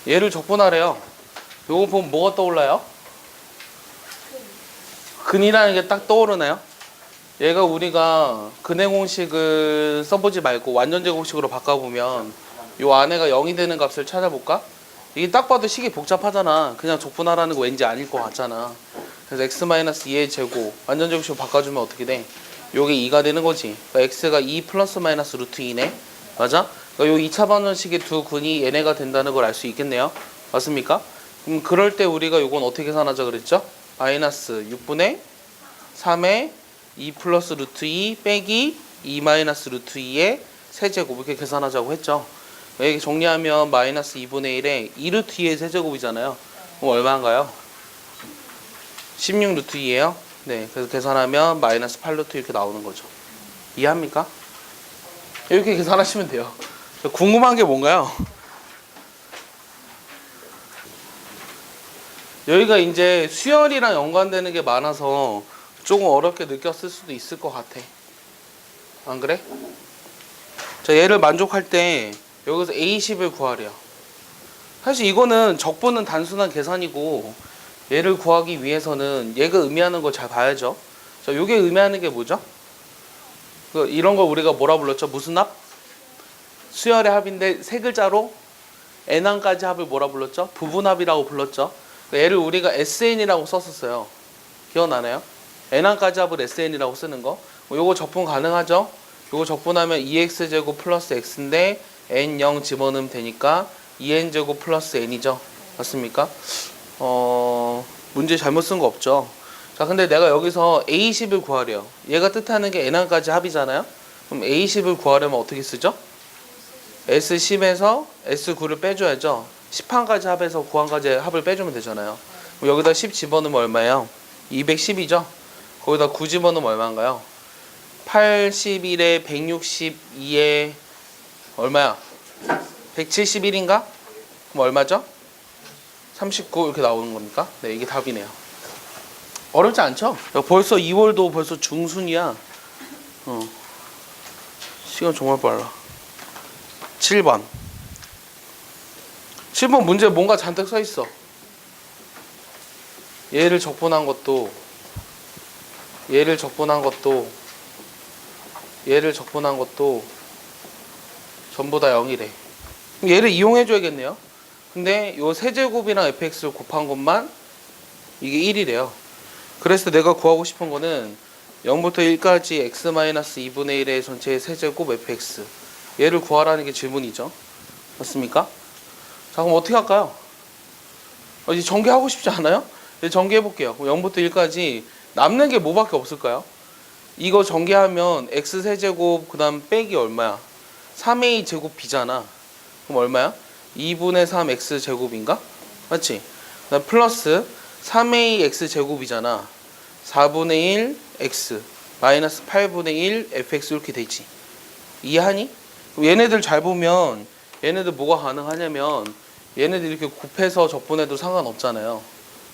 얘를 적분하래요. 요거 보면 뭐가 떠올라요? 근이라는 게 딱 떠오르나요? 얘가 우리가 근의 공식을 써보지 말고 완전제 공식으로 바꿔보면 요 안에가 0이 되는 값을 찾아볼까? 이게 딱 봐도 식이 복잡하잖아. 그냥 적분하라는 거 왠지 아닐 것 같잖아. 그래서 x-2의 제곱 완전제 공식으로 바꿔주면 어떻게 돼? 요게 2가 되는 거지. 그러니까 x가 2 플러스 마이너스 루트 2네. 맞아? 그러니까 요 2차 방정식의 두 근이 얘네가 된다는 걸 알 수 있겠네요. 맞습니까? 그럴 때 우리가 요건 어떻게 계산하자 그랬죠? 마이너스 6분의 3의 2 플러스 루트 2 빼기 2 마이너스 루트 2의 세제곱 이렇게 계산하자고 했죠. 여기 정리하면 마이너스 2분의 1에 2 루트 2의 세제곱이잖아요. 그럼 얼마인가요? 16 루트 2예요. 네, 그래서 계산하면 마이너스 8 루트 이렇게 나오는 거죠. 이해합니까? 이렇게 계산하시면 돼요. 궁금한 게 뭔가요? 여기가 이제 수열이랑 연관되는 게 많아서 조금 어렵게 느꼈을 수도 있을 것 같아. 안 그래? 자, 얘를 만족할 때 여기서 A10을 구하래요. 사실 이거는 적분은 단순한 계산이고 얘를 구하기 위해서는 얘가 의미하는 걸 잘 봐야죠. 자, 요게 의미하는 게 뭐죠? 이런 걸 우리가 뭐라 불렀죠? 무슨 합? 수열의 합인데 세 글자로 n항까지 합을 뭐라 불렀죠? 부분합이라고 불렀죠. 얘를 우리가 SN이라고 썼었어요. 기억나나요? n항까지 합을 SN이라고 쓰는 거. 요거 적분 가능하죠? 요거 적분하면 2x제곱 플러스 x인데 n0 집어넣으면 되니까 2n제곱 플러스 n이죠. 맞습니까? 문제 잘못 쓴 거 없죠? 자, 근데 내가 여기서 A10을 구하래요. 얘가 뜻하는 게 n항까지 합이잖아요? 그럼 A10을 구하려면 어떻게 쓰죠? S10에서 S9를 빼줘야죠. 10항까지 합해서 9항까지 합을 빼주면 되잖아요. 그럼 여기다 10 집어넣으면 얼마예요? 210이죠? 거기다 9 집어넣으면 얼마인가요? 81에 162에 얼마야? 171인가? 그럼 얼마죠? 39 이렇게 나오는 겁니까? 네, 이게 답이네요. 어렵지 않죠? 벌써 2월도 벌써 중순이야. 시간 정말 빨라. 7번. 7번 문제 뭔가 잔뜩 써 있어. 얘를 적분한 것도 얘를 적분한 것도 전부 다 0이래. 그럼 얘를 이용해 줘야겠네요. 근데 요 세제곱이랑 fx를 곱한 것만 이게 1이래요. 그래서 내가 구하고 싶은 거는 0부터 1까지 x-2분의 1의 전체의 세제곱 fx 얘를 구하라는 게 질문이죠. 맞습니까? 자, 그럼 어떻게 할까요? 이제 전개하고 싶지 않아요? 이제 전개해 볼게요. 0부터 1까지 남는 게 뭐밖에 없을까요? 이거 전개하면 x세제곱 그 다음 빼기 얼마야? 3a 제곱 b잖아. 그럼 얼마야? 2분의 3 x제곱인가? 맞지? 그다음 플러스 3a x제곱이잖아. 4분의 1 x 마이너스 8분의 1 fx 이렇게 되지. 이해하니? 얘네들 잘 보면 얘네들 뭐가 가능하냐면 얘네들 이렇게 곱해서 적분해도 상관없잖아요.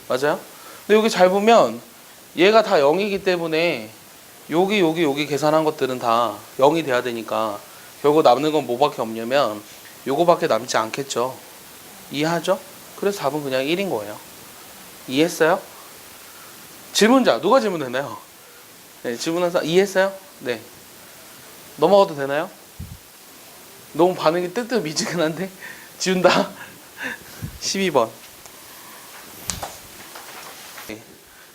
맞아요? 근데 여기 잘 보면 얘가 다 0이기 때문에 여기 계산한 것들은 다 0이 돼야 되니까 결국 남는 건 뭐밖에 없냐면 요거밖에 남지 않겠죠. 이해하죠? 그래서 답은 그냥 1인 거예요. 이해했어요? 질문자 누가 질문했나요? 네, 질문한 사람 이해했어요? 네. 넘어가도 되나요? 너무 반응이 뜨뜻미지근한데? 지운다. 12번. 네.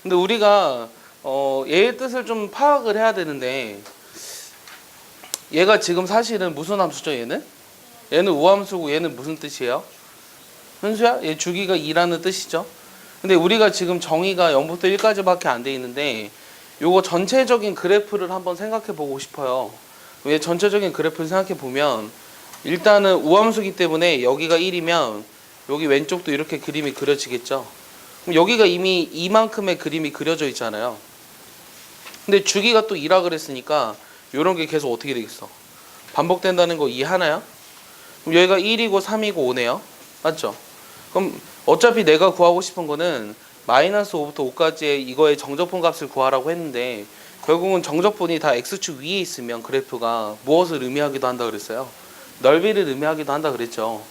근데 우리가 얘의 뜻을 좀 파악을 해야 되는데 얘가 지금 사실은 무슨 함수죠? 얘는 우함수고 얘는 무슨 뜻이에요? 현수야? 얘 주기가 2라는 뜻이죠. 근데 우리가 지금 정의가 0부터 1까지밖에 안 돼 있는데 요거 전체적인 그래프를 한번 생각해 보고 싶어요. 왜 전체적인 그래프를 생각해 보면 일단은 우함수기 때문에 여기가 1이면 여기 왼쪽도 이렇게 그림이 그려지겠죠. 그럼 여기가 이미 이만큼의 그림이 그려져 있잖아요. 근데 주기가 또 2라 그랬으니까 요런 게 계속 어떻게 되겠어? 반복된다는 거 이해하나요? 그럼 여기가 1이고 3이고 5네요. 맞죠? 그럼 어차피 내가 구하고 싶은 거는 마이너스 5부터 5까지의 이거의 정적분 값을 구하라고 했는데 결국은 정적분이 다 x축 위에 있으면 그래프가 무엇을 의미하기도 한다 그랬어요? 넓이를 의미하기도 한다 그랬죠.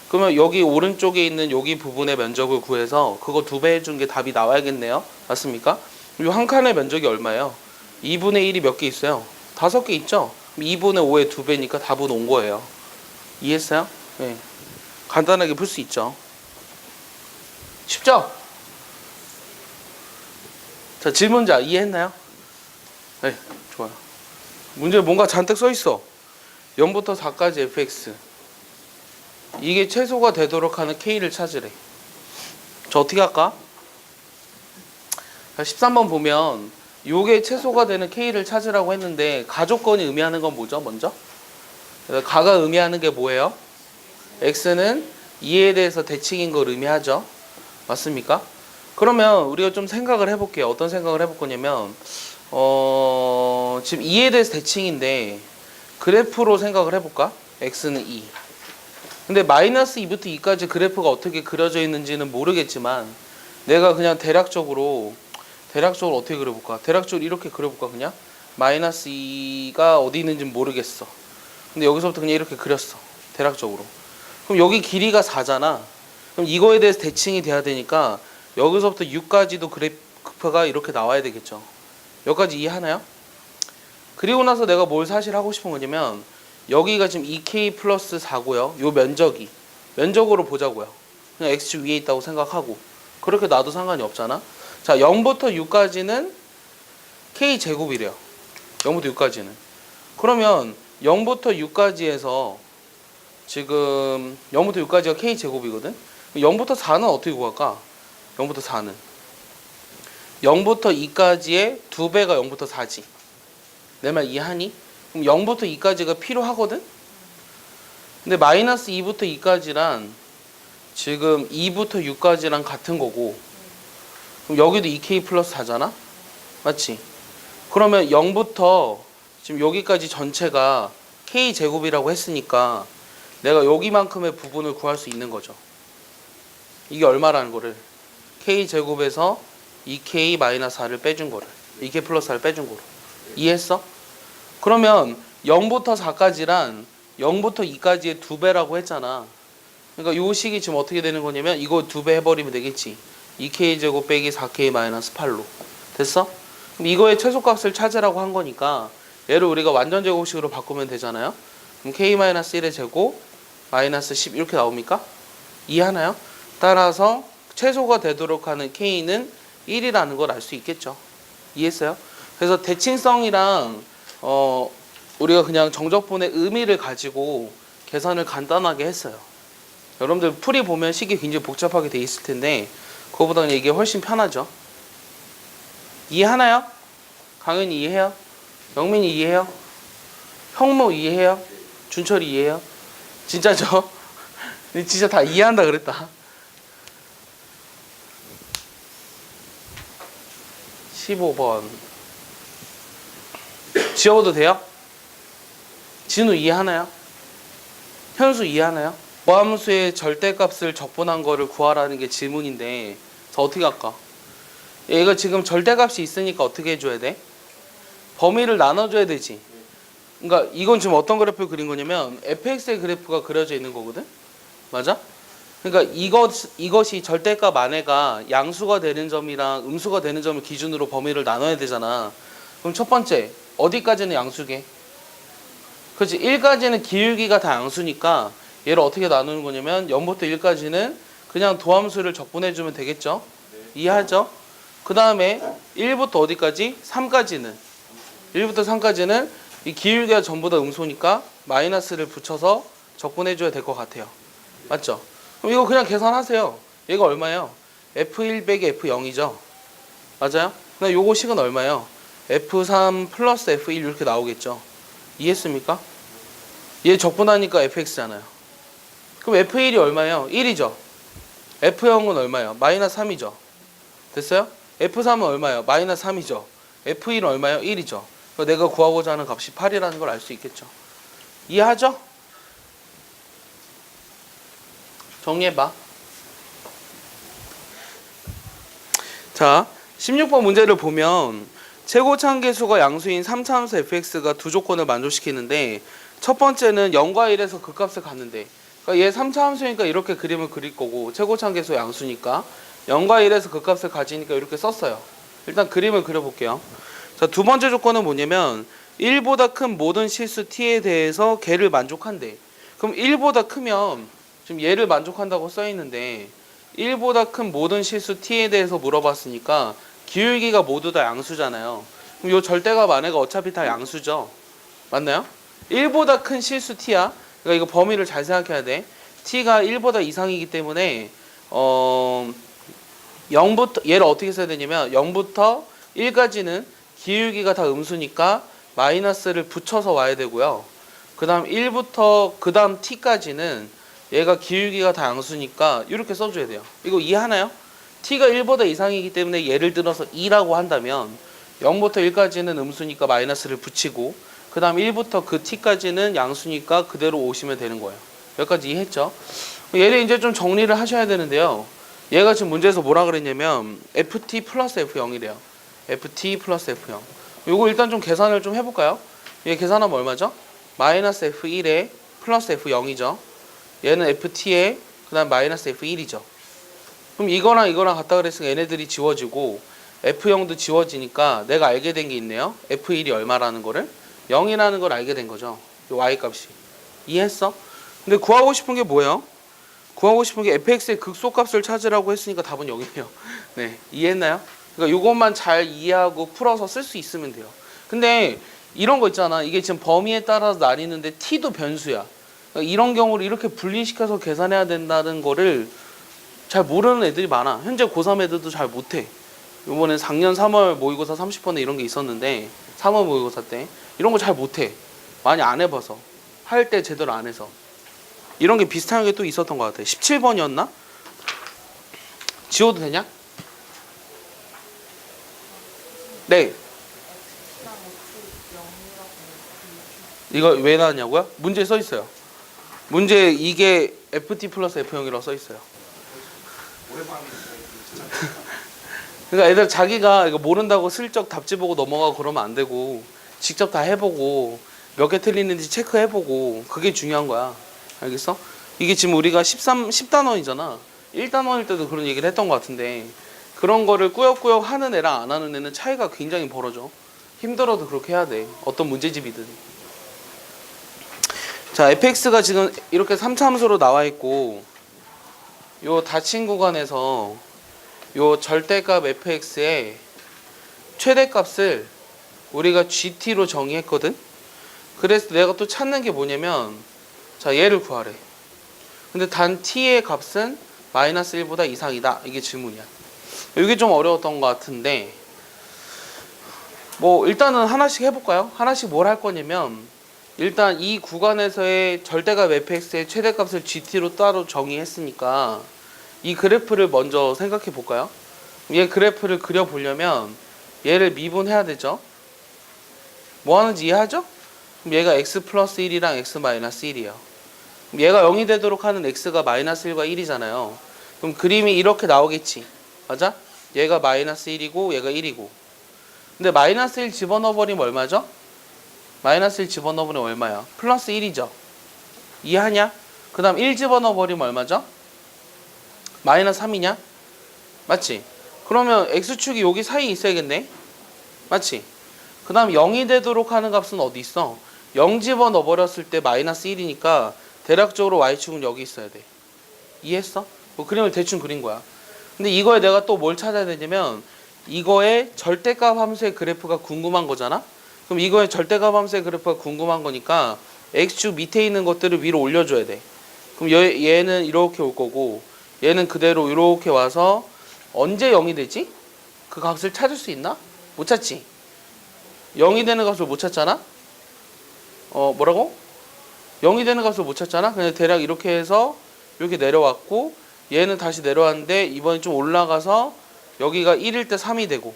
그러면 여기 오른쪽에 있는 여기 부분의 면적을 구해서 그거 2배 해준 게 답이 나와야겠네요. 맞습니까? 이 한 칸의 면적이 얼마예요? 2분의 1이 몇 개 있어요? 5개 있죠? 2분의 5의 2배니까 답은 온 거예요. 이해했어요? 네. 간단하게 풀 수 있죠. 쉽죠? 자, 질문자 이해했나요? 네, 좋아요. 문제에 뭔가 잔뜩 써 있어. 0부터 4까지 fx. 이게 최소가 되도록 하는 k를 찾으래. 저 어떻게 할까? 자, 13번 보면 요게 최소가 되는 k를 찾으라고 했는데 가조건이 의미하는 건 뭐죠? 먼저 가가 의미하는 게 뭐예요? x는 2에 대해서 대칭인 걸 의미하죠. 맞습니까? 그러면 우리가 좀 생각을 해볼게요. 어떤 생각을 해볼 거냐면 지금 2에 대해서 대칭인데 그래프로 생각을 해볼까? x는 2. 근데 마이너스 2부터 2까지 그래프가 어떻게 그려져 있는지는 모르겠지만 내가 그냥 대략적으로 어떻게 그려볼까? 대략적으로 이렇게 그려볼까? 그냥 마이너스 2가 어디 있는지 모르겠어. 근데 여기서부터 그냥 이렇게 그렸어. 대략적으로. 그럼 여기 길이가 4잖아. 그럼 이거에 대해서 대칭이 돼야 되니까 여기서부터 6까지도 그래프가 이렇게 나와야 되겠죠. 여기까지 이해하나요? 그리고 나서 내가 뭘 사실 하고 싶은 거냐면 여기가 지금 2k 플러스 4고요. 요 면적으로 보자고요. 그냥 x 위에 있다고 생각하고 그렇게 놔도 상관이 없잖아. 자, 0부터 6까지는 k 제곱이래요. 0부터 6까지는. 그러면 0부터 6까지에서 지금 0부터 6까지가 k 제곱이거든. 0부터 4는 어떻게 구할까? 0부터 4는 0부터 2까지의 2배가 0부터 4지. 내 말 이해하니? 그럼 0부터 2까지가 필요하거든? 근데 마이너스 2부터 2까지란 지금 2부터 6까지랑 같은 거고 그럼 여기도 2k 플러스 4잖아? 맞지? 그러면 0부터 지금 여기까지 전체가 k 제곱이라고 했으니까 내가 여기만큼의 부분을 구할 수 있는 거죠. 이게 얼마라는 거를 k 제곱에서 2k 마이너스 4를 빼준 거를 2k 플러스 4를 빼준 거를 이해했어? 그러면 0부터 4까지란 0부터 2까지의 2배라고 했잖아. 그러니까 요 식이 지금 어떻게 되는 거냐면 이거 2배 해버리면 되겠지. 2k 제곱 빼기 4k 마이너스 8로 됐어? 그럼 이거의 최소값을 찾으라고 한 거니까 얘를 우리가 완전 제곱식으로 바꾸면 되잖아요. 그럼 k 마이너스 1의 제곱 마이너스 10 이렇게 나옵니까? 이해하나요? 따라서 최소가 되도록 하는 k는 1이라는 걸 알 수 있겠죠. 이해했어요? 그래서 대칭성이랑 우리가 그냥 정적분의 의미를 가지고 계산을 간단하게 했어요. 여러분들 풀이 보면 식이 굉장히 복잡하게 돼 있을 텐데 그거보다는 이게 훨씬 편하죠. 이해하나요? 강현이 이해해요? 영민이 이해해요? 형모 이해해요? 준철이 이해해요? 진짜죠? 진짜 다 이해한다 그랬다. 15번 지워도 돼요? 진우 이해하나요? 현수 이해하나요? 모함수의 절대값을 적분한 거를 구하라는 게 질문인데 저 어떻게 할까? 얘가 지금 절대값이 있으니까 어떻게 해줘야 돼? 범위를 나눠줘야 되지. 그러니까 이건 지금 어떤 그래프를 그린 거냐면 fx의 그래프가 그려져 있는 거거든? 맞아? 그러니까 이것이 절대값 안에가 양수가 되는 점이랑 음수가 되는 점을 기준으로 범위를 나눠야 되잖아. 그럼 첫 번째 어디까지는 양수게? 그렇지. 1까지는 기울기가 다 양수니까 얘를 어떻게 나누는 거냐면 0부터 1까지는 그냥 도함수를 적분해주면 되겠죠? 이해하죠? 그 다음에 1부터 어디까지? 3까지는 1부터 3까지는 이 기울기가 전부 다 음수니까 마이너스를 붙여서 적분해줘야 될 것 같아요. 맞죠? 그럼 이거 그냥 계산하세요. 얘가 얼마예요? F1 빼기 F0이죠? 맞아요? 그럼 요거 식은 얼마예요? F3 플러스 F1 이렇게 나오겠죠? 이해했습니까? 얘 적분하니까 fx잖아요. 그럼 f1이 얼마예요? 1이죠. f0은 얼마예요? 마이너스 3이죠. 됐어요? f3은 얼마예요? 마이너스 3이죠. f1은 얼마예요? 1이죠. 내가 구하고자 하는 값이 8이라는 걸 알 수 있겠죠. 이해하죠? 정리해봐. 자, 16번 문제를 보면 최고차함계수가 양수인 3차함수 fx가 두 조건을 만족시키는데 첫 번째는 0과 1에서 그 값을 갖는데 그러니까 얘 3차 함수니까 이렇게 그림을 그릴 거고 최고차함계수 양수니까 0과 1에서 그 값을 가지니까 이렇게 썼어요. 일단 그림을 그려볼게요. 자, 두 번째 조건은 뭐냐면 1보다 큰 모든 실수 t에 대해서 걔를 만족한대. 그럼 1보다 크면 지금 얘를 만족한다고 써있는데 1보다 큰 모든 실수 t에 대해서 물어봤으니까 기울기가 모두 다 양수잖아요. 그럼 요 절대값 안에가 어차피 다 양수죠. 맞나요? 1보다 큰 실수 t야. 그러니까 이거 범위를 잘 생각해야 돼. t가 1보다 이상이기 때문에 0부터 얘를 어떻게 써야 되냐면 0부터 1까지는 기울기가 다 음수니까 마이너스를 붙여서 와야 되고요. 그 다음 1부터 그 다음 t까지는 얘가 기울기가 다 양수니까 이렇게 써줘야 돼요. 이거 이해하나요? t가 1보다 이상이기 때문에 예를 들어서 2라고 한다면 0부터 1까지는 음수니까 마이너스를 붙이고 그 다음 1부터 그 t까지는 양수니까 그대로 오시면 되는 거예요. 여기까지 이해했죠? 얘를 이제 좀 정리를 하셔야 되는데요. 얘가 지금 문제에서 뭐라 그랬냐면 ft 플러스 f0이래요. ft 플러스 f0. 요거 일단 좀 계산을 좀 해볼까요? 얘 계산하면 얼마죠? 마이너스 f1에 플러스 f0이죠. 얘는 ft에 그 다음 마이너스 f1이죠. 그럼 이거랑 이거랑 같다 그랬으니까 얘네들이 지워지고 f0도 지워지니까 내가 알게 된 게 있네요. f1이 얼마라는 거를 0이라는 걸 알게 된 거죠. 요 y 값이. 이해했어? 근데 구하고 싶은 게 뭐예요? 구하고 싶은 게 fx의 극소값을 찾으라고 했으니까 답은 0이네요. 네, 이해했나요? 그러니까 이것만 잘 이해하고 풀어서 쓸 수 있으면 돼요. 근데 이런 거 있잖아. 이게 지금 범위에 따라서 나뉘는데 t도 변수야. 그러니까 이런 경우를 이렇게 분리시켜서 계산해야 된다는 거를 잘 모르는 애들이 많아. 현재 고3 애들도 잘 못해. 이번에 작년 3월 모의고사 30번에 이런 게 있었는데 3월 모의고사 때 이런 거 잘 못해. 많이 안 해봐서. 할 때 제대로 안 해서. 이런 게 비슷한 게 또 있었던 것 같아. 17번이었나? 지워도 되냐? 네. 이거 왜 나왔냐고요? 문제에 써 있어요. 문제 이게 ft 플러스 f0이라고 써 있어요. 그러니까 애들 자기가 이거 모른다고 슬쩍 답지 보고 넘어가고 그러면 안 되고 직접 다 해보고 몇 개 틀리는지 체크해보고 그게 중요한 거야. 알겠어? 이게 지금 우리가 10단원이잖아. 1단원일 때도 그런 얘기를 했던 것 같은데 그런 거를 꾸역꾸역 하는 애랑 안 하는 애는 차이가 굉장히 벌어져. 힘들어도 그렇게 해야 돼. 어떤 문제집이든. 자, fx가 지금 이렇게 3차 함수로 나와 있고 요 닫힌 구간에서 요 절대값 fx의 최대값을 우리가 gt로 정의했거든. 그래서 내가 또 찾는 게 뭐냐면 자, 얘를 구하래. 근데 단 t의 값은 마이너스 1보다 이상이다. 이게 질문이야. 이게 좀 어려웠던 것 같은데 뭐 일단은 하나씩 해볼까요? 하나씩 뭘 할 거냐면 일단 이 구간에서의 절대값 fx의 최대값을 gt로 따로 정의했으니까 이 그래프를 먼저 생각해 볼까요? 얘 그래프를 그려보려면 얘를 미분해야 되죠. 뭐 하는지 이해하죠? 그럼 얘가 x 플러스 1이랑 x 마이너스 1이에요. 얘가 0이 되도록 하는 x가 마이너스 1과 1이잖아요. 그럼 그림이 이렇게 나오겠지. 맞아? 얘가 마이너스 1이고 얘가 1이고. 근데 마이너스 1 집어넣어버리면 얼마죠? 마이너스 1 집어넣어버리면 얼마야? 플러스 1이죠. 이해하냐? 그 다음 1 집어넣어버리면 얼마죠? 마이너스 3이냐? 맞지? 그러면 x축이 여기 사이에 있어야겠네? 맞지? 그 다음 0이 되도록 하는 값은 어디 있어? 0 집어넣어버렸을 때 마이너스 1이니까 대략적으로 y축은 여기 있어야 돼. 이해했어? 뭐 그림을 대충 그린 거야. 근데 이거에 내가 또 뭘 찾아야 되냐면 이거의 절대값 함수의 그래프가 궁금한 거잖아? 그럼 이거의 절대값 함수의 그래프가 궁금한 거니까 x축 밑에 있는 것들을 위로 올려줘야 돼. 그럼 얘는 이렇게 올 거고 얘는 그대로 이렇게 와서 언제 0이 되지? 그 값을 찾을 수 있나? 못 찾지? 0이 되는 값을 못 찾잖아? 뭐라고? 0이 되는 값을 못 찾잖아? 그냥 대략 이렇게 해서 이렇게 내려왔고 얘는 다시 내려왔는데 이번에 좀 올라가서 여기가 1일 때 3이 되고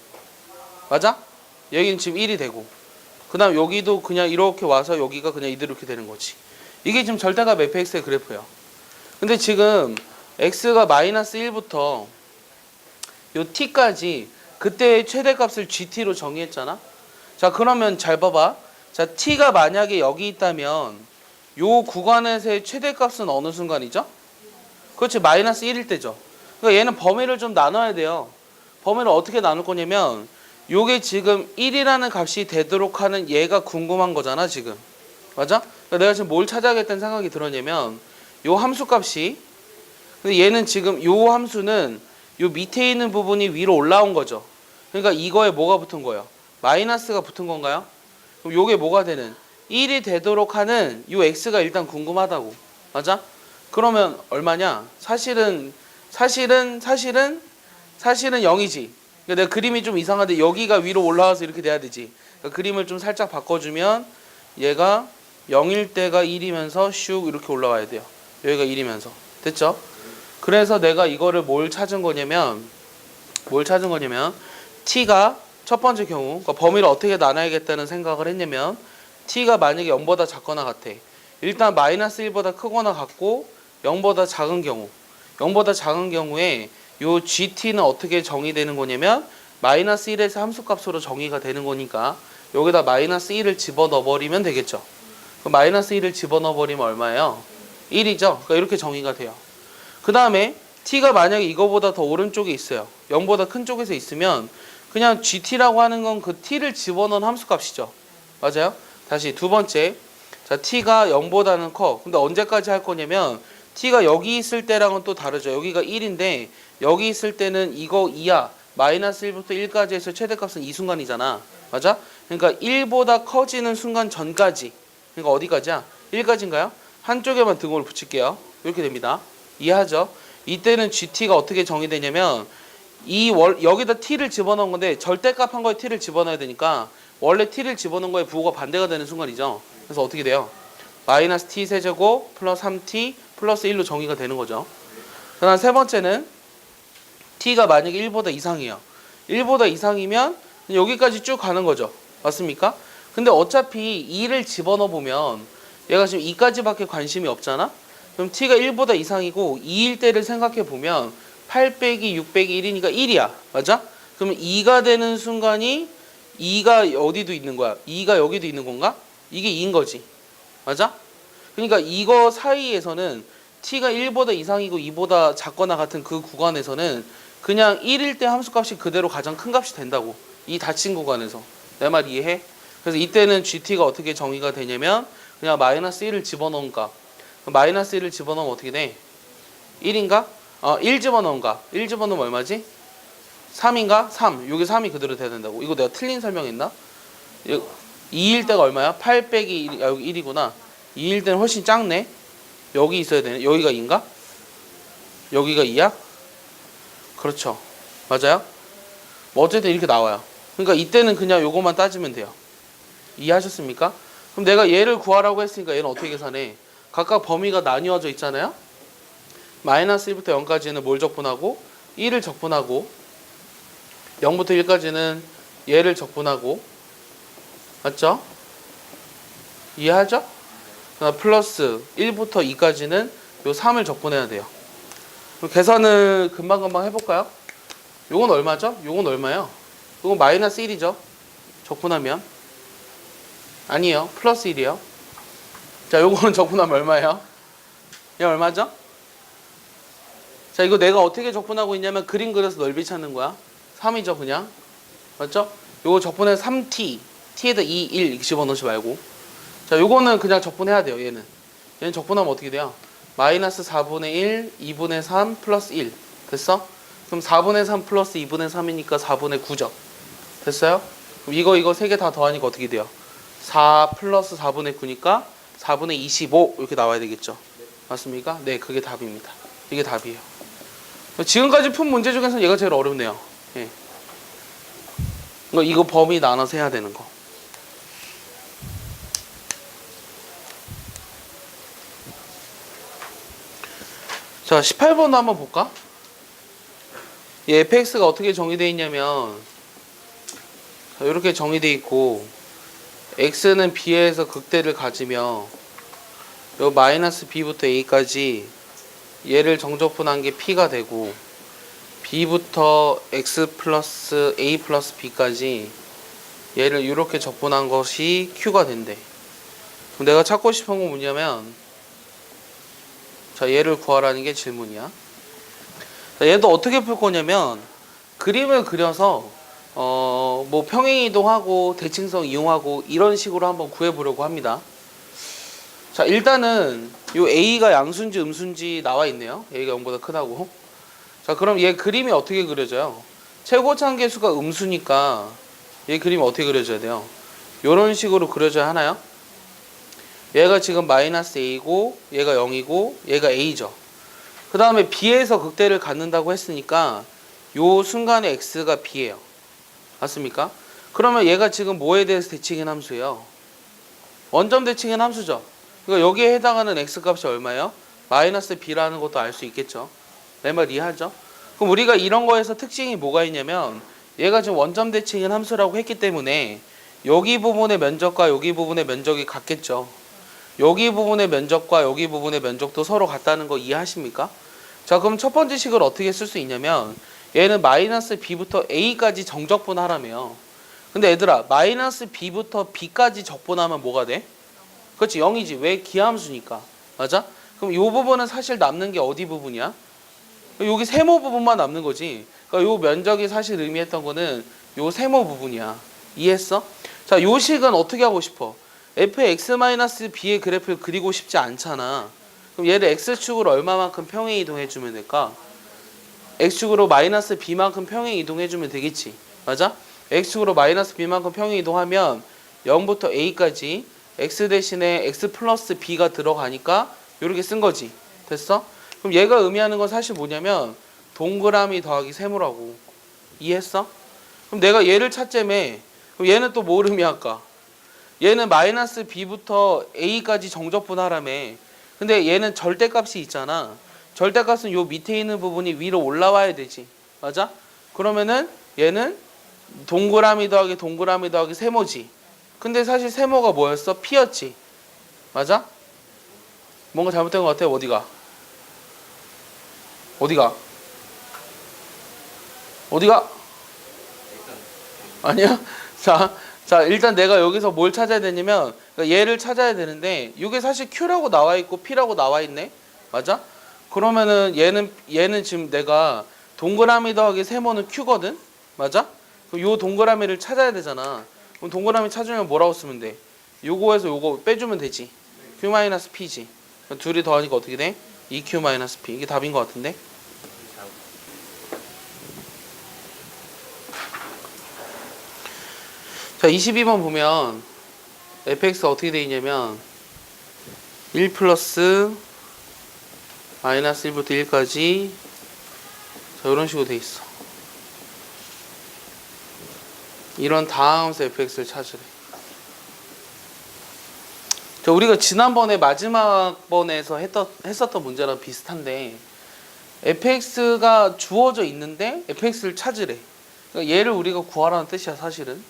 맞아? 여기는 지금 1이 되고 그 다음 여기도 그냥 이렇게 와서 여기가 그냥 이렇게 되는 거지. 이게 지금 절대값 fx의 그래프예요. 근데 지금 x가 마이너스 1부터 요 t까지 그때의 최대값을 gt로 정의했잖아. 자, 그러면 잘 봐봐. 자, t가 만약에 여기 있다면 요 구간에서의 최대값은 어느 순간이죠? 그렇지, 마이너스 1일 때죠. 그러니까 얘는 범위를 좀 나눠야 돼요. 범위를 어떻게 나눌 거냐면 요게 지금 1이라는 값이 되도록 하는 얘가 궁금한 거잖아 지금. 맞아? 그러니까 내가 지금 뭘 찾아야겠다는 생각이 들었냐면 요 함수 값이, 근데 얘는 지금 요 함수는 요 밑에 있는 부분이 위로 올라온 거죠. 그러니까 이거에 뭐가 붙은 거예요? 마이너스가 붙은 건가요? 그럼 요게 뭐가 되는? 1이 되도록 하는 요 x가 일단 궁금하다고. 맞아? 그러면 얼마냐? 사실은 0이지. 그러니까 내가 그림이 좀 이상한데 여기가 위로 올라와서 이렇게 돼야 되지. 그러니까 그림을 좀 살짝 바꿔주면 얘가 0일 때가 1이면서 슉 이렇게 올라와야 돼요. 여기가 1이면서. 됐죠? 그래서 내가 이거를 뭘 찾은 거냐면 t가 첫 번째 경우, 그러니까 범위를 어떻게 나눠야겠다는 생각을 했냐면 t가 만약에 0보다 작거나 같아. 일단 마이너스 1보다 크거나 같고 0보다 작은 경우, 0보다 작은 경우에 요 gt는 어떻게 정의되는 거냐면 마이너스 1에서 함수값으로 정의가 되는 거니까 여기다 마이너스 1을 집어넣어 버리면 되겠죠. 그럼 마이너스 1을 집어넣어 버리면 얼마예요? 1이죠. 그러니까 이렇게 정의가 돼요. 그 다음에 t가 만약에 이거보다 더 오른쪽에 있어요. 0보다 큰 쪽에서 있으면 그냥 gt라고 하는 건 그 t를 집어넣은 함수값이죠. 맞아요? 다시 두 번째, 자 t가 0보다는 커. 근데 언제까지 할 거냐면 t가 여기 있을 때랑은 또 다르죠. 여기가 1인데 여기 있을 때는 이거 2야. 마이너스 1부터 1까지 해서 최대값은 이 순간이잖아. 맞아? 그러니까 1보다 커지는 순간 전까지. 그러니까 어디까지야? 1까지인가요? 한쪽에만 등호를 붙일게요. 이렇게 됩니다. 이해하죠? 이때는 gt가 어떻게 정의되냐면 여기다 t를 집어넣은 건데 절대값 한 거에 t를 집어넣어야 되니까 원래 t를 집어넣은 거에 부호가 반대가 되는 순간이죠. 그래서 어떻게 돼요? 마이너스 t 세제곱 플러스 3t 플러스 1로 정의가 되는 거죠. 그 다음 세 번째는 t가 만약에 1보다 이상이에요. 1보다 이상이면 여기까지 쭉 가는 거죠. 맞습니까? 근데 어차피 2를 집어넣어 보면 얘가 지금 2까지밖에 관심이 없잖아? 그럼 t가 1보다 이상이고 2일 때를 생각해 보면 8 빼기 6 빼기 1이니까 1이야. 맞아? 그러면 2가 되는 순간이 2가 어디도 있는 거야? 2가 여기도 있는 건가? 이게 2인 거지. 맞아? 그러니까 이거 사이에서는 t가 1보다 이상이고 2보다 작거나 같은 그 구간에서는 그냥 1일 때 함수값이 그대로 가장 큰 값이 된다고. 이 닫힌 구간에서. 내 말 이해해? 그래서 이때는 gt가 어떻게 정의가 되냐면 그냥 마이너스 1을 집어넣은 값. 마이너스 1을 집어넣으면 어떻게 돼? 1인가? 1 집어넣은 값. 1 집어넣으면 얼마지? 3인가? 3. 여기 3이 그대로 돼야 된다고. 이거 내가 틀린 설명했나? 2일 때가 얼마야? 8 빼기 1, 여기 1이구나. 2일 때는 훨씬 작네. 여기 있어야 되네. 여기가 2인가? 여기가 2야? 그렇죠. 맞아요? 뭐 어쨌든 이렇게 나와요. 그러니까 이때는 그냥 요것만 따지면 돼요. 이해하셨습니까? 그럼 내가 얘를 구하라고 했으니까 얘는 어떻게 계산해? 각각 범위가 나뉘어져 있잖아요. 마이너스 1부터 0까지는 뭘 적분하고 1을 적분하고 0부터 1까지는 얘를 적분하고, 맞죠? 이해하죠? 플러스 1부터 2까지는 요 3을 적분해야 돼요. 그럼 계산을 금방금방 해볼까요? 요건 얼마죠? 요건 얼마예요? 요건 마이너스 1이죠. 적분하면 아니에요. 플러스 1이에요. 자, 요거는 적분하면 얼마예요? 얘 얼마죠? 자, 이거 내가 어떻게 적분하고 있냐면 그림 그려서 넓이 찾는 거야. 3이죠, 그냥. 맞죠? 요거 적분해서 3t. t에다 2, 1 이렇게 집어넣지 말고. 자, 요거는 그냥 적분해야 돼요, 얘는. 얘는 적분하면 어떻게 돼요? 마이너스 4분의 1, 2분의 3 플러스 1. 됐어? 그럼 4분의 3 플러스 2분의 3이니까 4분의 9죠. 됐어요? 그럼 이거 세 개 다 더하니까 어떻게 돼요? 4 플러스 4분의 9니까 4분의 25 이렇게 나와야 되겠죠. 맞습니까? 네, 그게 답입니다. 이게 답이에요. 지금까지 푼 문제 중에서는 얘가 제일 어렵네요. 예. 이거 범위 나눠서 해야 되는 거. 자, 18번도 한번 볼까? 이 fx가 어떻게 정의되어 있냐면 이렇게 정의되어 있고 x는 b에서 극대를 가지며 요 마이너스 b부터 a까지 얘를 정적분한 게 p가 되고 b부터 x 플러스 a 플러스 b까지 얘를 이렇게 적분한 것이 q가 된대. 그럼 내가 찾고 싶은 건 뭐냐면, 자, 얘를 구하라는 게 질문이야. 자, 얘도 어떻게 풀 거냐면, 그림을 그려서 뭐 평행이동하고 대칭성 이용하고 이런 식으로 한번 구해보려고 합니다. 자, 일단은 요 A가 양수인지 음수인지 나와 있네요. A가 0보다 크다고. 자, 그럼 얘 그림이 어떻게 그려져요? 최고차함계수가 음수니까 얘 그림이 어떻게 그려져야 돼요? 요런 식으로 그려져야 하나요? 얘가 지금 마이너스 A고 얘가 0이고 얘가 A죠. 그 다음에 B에서 극대를 갖는다고 했으니까 요 순간에 X가 B예요. 맞습니까? 그러면 얘가 지금 뭐에 대해서 대칭인 함수예요? 원점 대칭인 함수죠. 그러니까 여기에 해당하는 X값이 얼마예요? 마이너스 B라는 것도 알 수 있겠죠. 내 말 이해하죠? 그럼 우리가 이런 거에서 특징이 뭐가 있냐면 얘가 지금 원점 대칭인 함수라고 했기 때문에 여기 부분의 면적과 여기 부분의 면적이 같겠죠. 여기 부분의 면적과 여기 부분의 면적도 서로 같다는 거 이해하십니까? 자, 그럼 첫 번째 식을 어떻게 쓸 수 있냐면 얘는 마이너스 B부터 A까지 정적분하라며. 근데 얘들아, 마이너스 B부터 B까지 적분하면 뭐가 돼? 그렇지, 0이지. 왜? 기하함수니까. 맞아? 그럼 이 부분은 사실 남는 게 어디 부분이야? 여기 세모 부분만 남는 거지. 그러니까 요 면적이 사실 의미했던 거는 요 세모 부분이야. 이해했어? 자, 요 식은 어떻게 하고 싶어? fx-b의 그래프를 그리고 싶지 않잖아. 그럼 얘를 x축으로 얼마만큼 평행 이동해주면 될까? x축으로 마이너스 b만큼 평행 이동해주면 되겠지. 맞아? x축으로 마이너스 b만큼 평행 이동하면 0부터 a까지 x 대신에 x 플러스 b가 들어가니까 이렇게 쓴 거지. 됐어? 그럼 얘가 의미하는 건 사실 뭐냐면 동그라미 더하기 세모라고. 이해했어? 그럼 내가 얘를 찾자며. 그럼 얘는 또 뭘 의미할까? 얘는 마이너스 b부터 a까지 정적분하라며. 근데 얘는 절대값이 있잖아. 절대값은 요 밑에 있는 부분이 위로 올라와야 되지. 맞아? 그러면은 얘는 동그라미 더하기 동그라미 더하기 세모지. 근데 사실 세모가 뭐였어? p였지. 맞아? 뭔가 잘못된 것 같아. 어디가? 어디가? 어디가? 아니야? 자, 일단 내가 여기서 뭘 찾아야 되냐면 그러니까 얘를 찾아야 되는데 이게 사실 Q라고 나와 있고 P라고 나와 있네. 맞아? 그러면은 얘는 지금 내가 동그라미 더하기 세모는 Q거든. 맞아? 그럼 요 동그라미를 찾아야 되잖아. 그럼 동그라미 찾으면 뭐라고 쓰면 돼? 요거에서 요거 빼주면 되지. Q-P지. 그럼 둘이 더하니까 어떻게 돼? 2Q-P. 이게 답인 것 같은데? 자, 22번 보면 fx가 어떻게 되어 있냐면 1 플러스 마이너스 1부터 1까지 자, 이런 식으로 되어 있어. 이런 다함수 fx를 찾으래. 자, 우리가 지난번에 마지막 번에서 했었던 문제랑 비슷한데 fx가 주어져 있는데 fx를 찾으래. 그러니까 얘를 우리가 구하라는 뜻이야 사실은.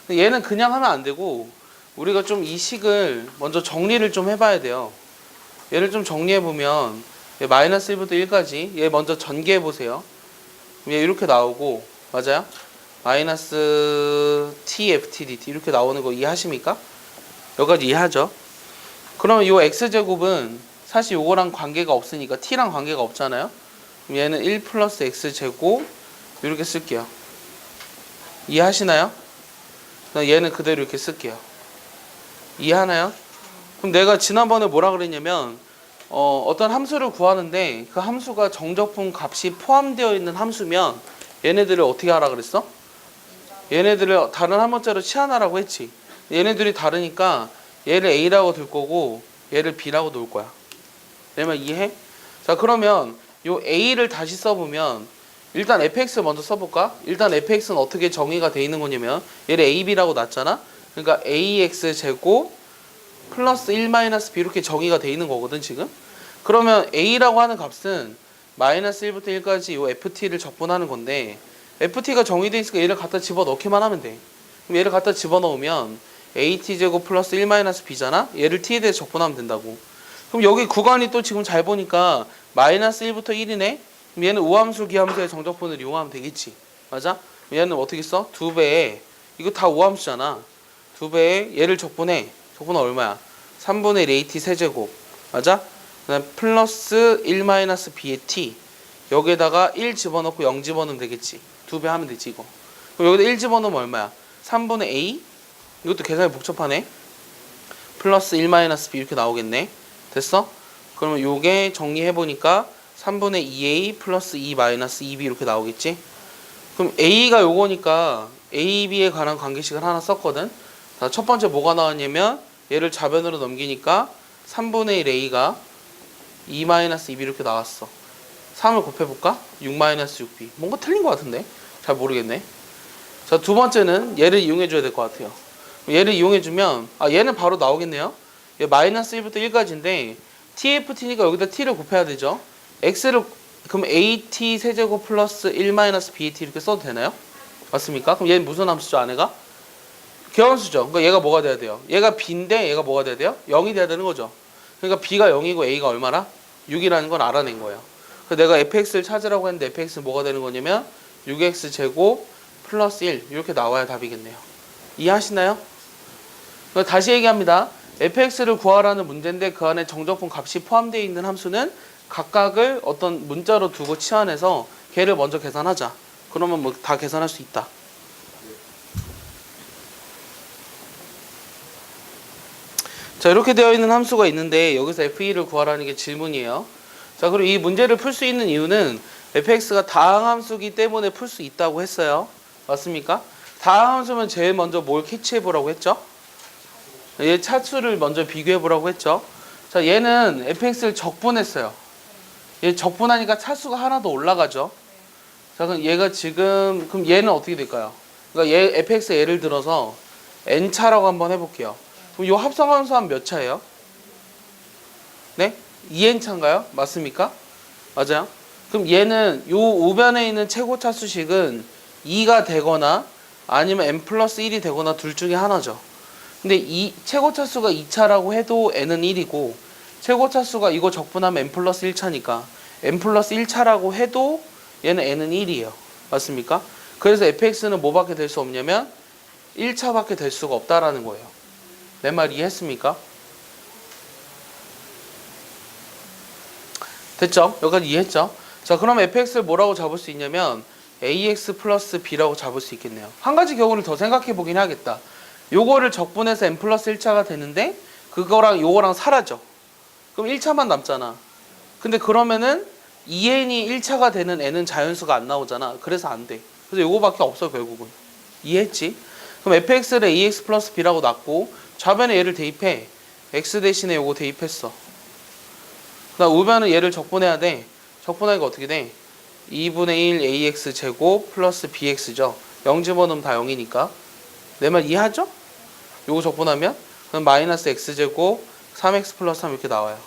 얘는 그냥 하면 안 되고 우리가 좀 이 식을 먼저 정리를 좀 해봐야 돼요. 얘를 좀 정리해보면 얘 마이너스 1부터 1까지 얘 먼저 전개해보세요. 얘 이렇게 나오고 맞아요? 마이너스 t ft dt 이렇게 나오는 거 이해하십니까? 여기까지 이해하죠? 그러면 이 x제곱은 사실 요거랑 관계가 없으니까 t랑 관계가 없잖아요? 그럼 얘는 1 플러스 x제곱 이렇게 쓸게요. 이해하시나요? 얘는 그대로 이렇게 쓸게요. 이해하나요? 그럼 내가 지난번에 뭐라 그랬냐면 어떤 함수를 구하는데 그 함수가 정적분 값이 포함되어 있는 함수면 얘네들을 어떻게 하라 그랬어? 얘네들을 다른 한 번째로 치환하라고 했지. 얘네들이 다르니까 얘를 A라고 둘 거고 얘를 B라고 놓을 거야. 내 말 이해해? 자, 그러면 요 A를 다시 써보면 일단 fx 먼저 써볼까? 일단 fx는 어떻게 정의가 돼 있는 거냐면 얘를 ab라고 놨잖아. 그러니까 ax 제곱 플러스 1 마이너스 b 이렇게 정의가 돼 있는 거거든 지금. 그러면 a라고 하는 값은 마이너스 1부터 1까지 요 ft를 적분하는 건데 ft가 정의돼 있으니까 얘를 갖다 집어넣기만 하면 돼. 그럼 얘를 갖다 집어넣으면 at 제곱 플러스 1 마이너스 b잖아. 얘를 t에 대해서 적분하면 된다고. 그럼 여기 구간이 또 지금 잘 보니까 마이너스 1부터 1이네. 그럼 얘는 우함수 기함수의 정적분을 이용하면 되겠지. 맞아? 얘는 어떻게 써? 2배에 이거 다 우함수잖아. 2배에 얘를 적분해. 적분은 얼마야? 3분의 1 AT 세제곱. 맞아? 그다음 플러스 1-b의 t. 여기에다가 1 집어넣고 0 집어넣으면 되겠지. 2배 하면 되지 이거. 그럼 여기다 1 집어넣으면 얼마야? 3분의 a. 이것도 계산이 복잡하네. 플러스 1-b 이렇게 나오겠네. 됐어? 그러면 요게 정리해보니까 3분의 2a 플러스 2-2b 이렇게 나오겠지? 그럼 a가 요거니까 a, b에 관한 관계식을 하나 썼거든. 자, 첫 번째 뭐가 나왔냐면 얘를 좌변으로 넘기니까 3분의 1 a가 2-2b 이렇게 나왔어. 3을 곱해볼까? 6-6b. 뭔가 틀린 것 같은데? 잘 모르겠네. 자, 두 번째는 얘를 이용해줘야 될 것 같아요. 얘를 이용해주면 얘는 바로 나오겠네요. 얘 마이너스 1부터 1까지인데 tft니까 여기다 t를 곱해야 되죠. x를 그럼 at 세제곱 플러스 1-bat 이렇게 써도 되나요? 맞습니까? 그럼 얘는 무슨 함수죠? 안에가? 계원수죠. 그러니까 얘가 뭐가 돼야 돼요? 얘가 b인데 얘가 뭐가 돼야 돼요? 0이 돼야 되는 거죠. 그러니까 b가 0이고 a가 얼마나? 6이라는 걸 알아낸 거예요. 그래서 내가 fx를 찾으라고 했는데 fx는 뭐가 되는 거냐면 6x 제곱 플러스 1 이렇게 나와야 답이겠네요. 이해하시나요? 다시 얘기합니다. fx를 구하라는 문제인데 그 안에 정적분 값이 포함되어 있는 함수는 각각을 어떤 문자로 두고 치환해서 걔를 먼저 계산하자. 그러면 뭐 다 계산할 수 있다. 자, 이렇게 되어 있는 함수가 있는데 여기서 f2를 구하라는 게 질문이에요. 자, 그리고 이 문제를 풀 수 있는 이유는 fx가 다항함수기 때문에 풀 수 있다고 했어요. 맞습니까? 다항함수면 제일 먼저 뭘 캐치해보라고 했죠? 얘 차수를 먼저 비교해보라고 했죠. 자, 얘는 fx를 적분했어요. 얘 적분하니까 차수가 하나 더 올라가죠. 자, 그럼 얘가 지금 그럼 얘는 어떻게 될까요? 그러니까 얘 fx 예를 들어서 n차라고 한번 해볼게요. 그럼 이 합성함수 한 몇 차예요? 네? 2n차인가요? 맞습니까? 맞아요. 그럼 얘는 요 우변에 있는 최고차 수식은 2가 되거나 아니면 n 플러스 1이 되거나 둘 중에 하나죠. 근데 이 최고차 수가 2차라고 해도 n은 1이고 최고차 수가 이거 적분하면 n 플러스 1차니까 n 플러스 1차라고 해도 얘는 n은 1이에요. 맞습니까? 그래서 fx는 뭐밖에 될 수 없냐면 1차밖에 될 수가 없다라는 거예요. 내 말 이해했습니까? 됐죠? 여기까지 이해했죠? 자, 그럼 fx를 뭐라고 잡을 수 있냐면 ax 플러스 b라고 잡을 수 있겠네요. 한 가지 경우를 더 생각해 보긴 하겠다. 요거를 적분해서 n 플러스 1차가 되는데 그거랑 요거랑 사라져. 그럼 1차만 남잖아. 근데 그러면은 2n이 1차가 되는 n은 자연수가 안 나오잖아. 그래서 안 돼. 그래서 요거밖에 없어 결국은. 이해했지? 그럼 fx를 ax 플러스 b라고 놨고 좌변에 얘를 대입해. x 대신에 요거 대입했어. 그다음 우변은 얘를 적분해야 돼. 적분하니까 어떻게 돼? 2분의 1 ax 제곱 플러스 bx죠. 0 집어넣으면 다 0이니까. 내 말 이해하죠? 요거 적분하면 그럼 마이너스 x제곱 3x 플러스 3 이렇게 나와요.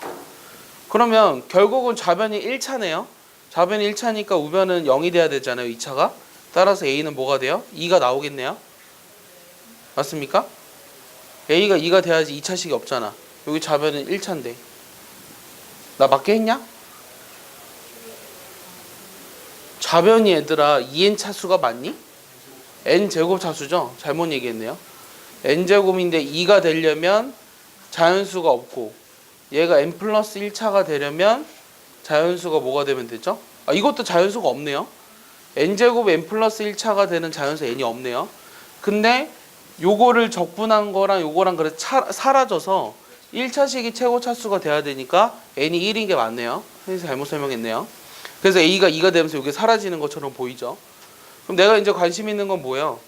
그러면 결국은 좌변이 1차네요. 좌변이 1차니까 우변은 0이 돼야 되잖아요. 2차가. 따라서 a는 뭐가 돼요? 2가 나오겠네요. 맞습니까? a가 2가 돼야지 2차식이 없잖아. 여기 좌변은 1차인데. 나 맞게 했냐? 좌변이 얘들아 2n 차수가 맞니? n제곱 차수죠? 잘못 얘기했네요. n제곱인데 2가 되려면 자연수가 없고 얘가 n 플러스 1차가 되려면 자연수가 뭐가 되면 되죠? 이것도 자연수가 없네요. n제곱 n 플러스 1차가 되는 자연수 n이 없네요. 근데 요거를 적분한 거랑 요거랑 그래 사라져서 1차식이 최고 차수가 돼야 되니까 n이 1인 게 맞네요. 선생님이 잘못 설명했네요. 그래서 a가 2가 되면서 이게 사라지는 것처럼 보이죠. 그럼 내가 이제 관심 있는 건 뭐예요?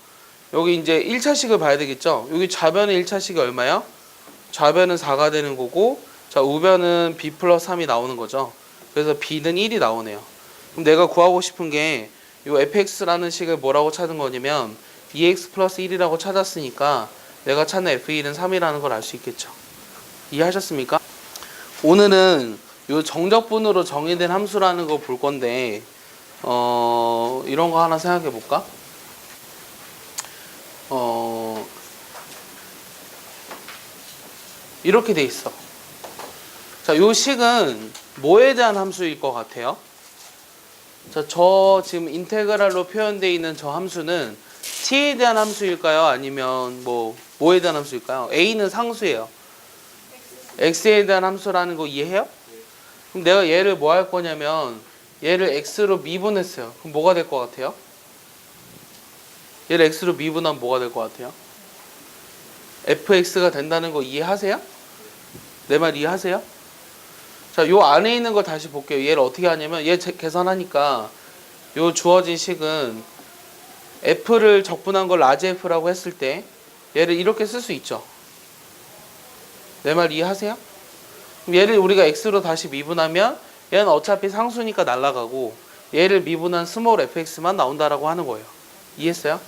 여기 이제 1차식을 봐야 되겠죠. 여기 좌변의 1차식이 얼마야? 좌변은 4가 되는 거고 자 우변은 b 플러스 3이 나오는 거죠. 그래서 b는 1이 나오네요. 그럼 내가 구하고 싶은 게 이 fx라는 식을 뭐라고 찾은 거냐면 2x 플러스 1이라고 찾았으니까 내가 찾는 f1은 3이라는 걸 알 수 있겠죠. 이해하셨습니까? 오늘은 이 정적분으로 정의된 함수라는 거 볼 건데 이런 거 하나 생각해 볼까? 이렇게 돼 있어. 자, 요 식은 뭐에 대한 함수일 것 같아요? 자, 저 지금 인테그랄로 표현되어 있는 저 함수는 t에 대한 함수일까요? 아니면 뭐에 대한 함수일까요? a는 상수예요. x에 대한 함수라는 거 이해해요? 그럼 내가 얘를 뭐 할 거냐면 얘를 x로 미분했어요. 그럼 뭐가 될 것 같아요? 얘를 x로 미분하면 뭐가 될 것 같아요? fx가 된다는 거 이해하세요? 내 말 이해하세요? 자, 요 안에 있는 걸 다시 볼게요. 얘를 어떻게 하냐면 얘 계산하니까 요 주어진 식은 f를 적분한 걸 라지 f라고 했을 때 얘를 이렇게 쓸 수 있죠. 내 말 이해하세요? 그럼 얘를 우리가 x로 다시 미분하면 얘는 어차피 상수니까 날아가고 얘를 미분한 스몰 fx만 나온다라고 하는 거예요. 이해했어요?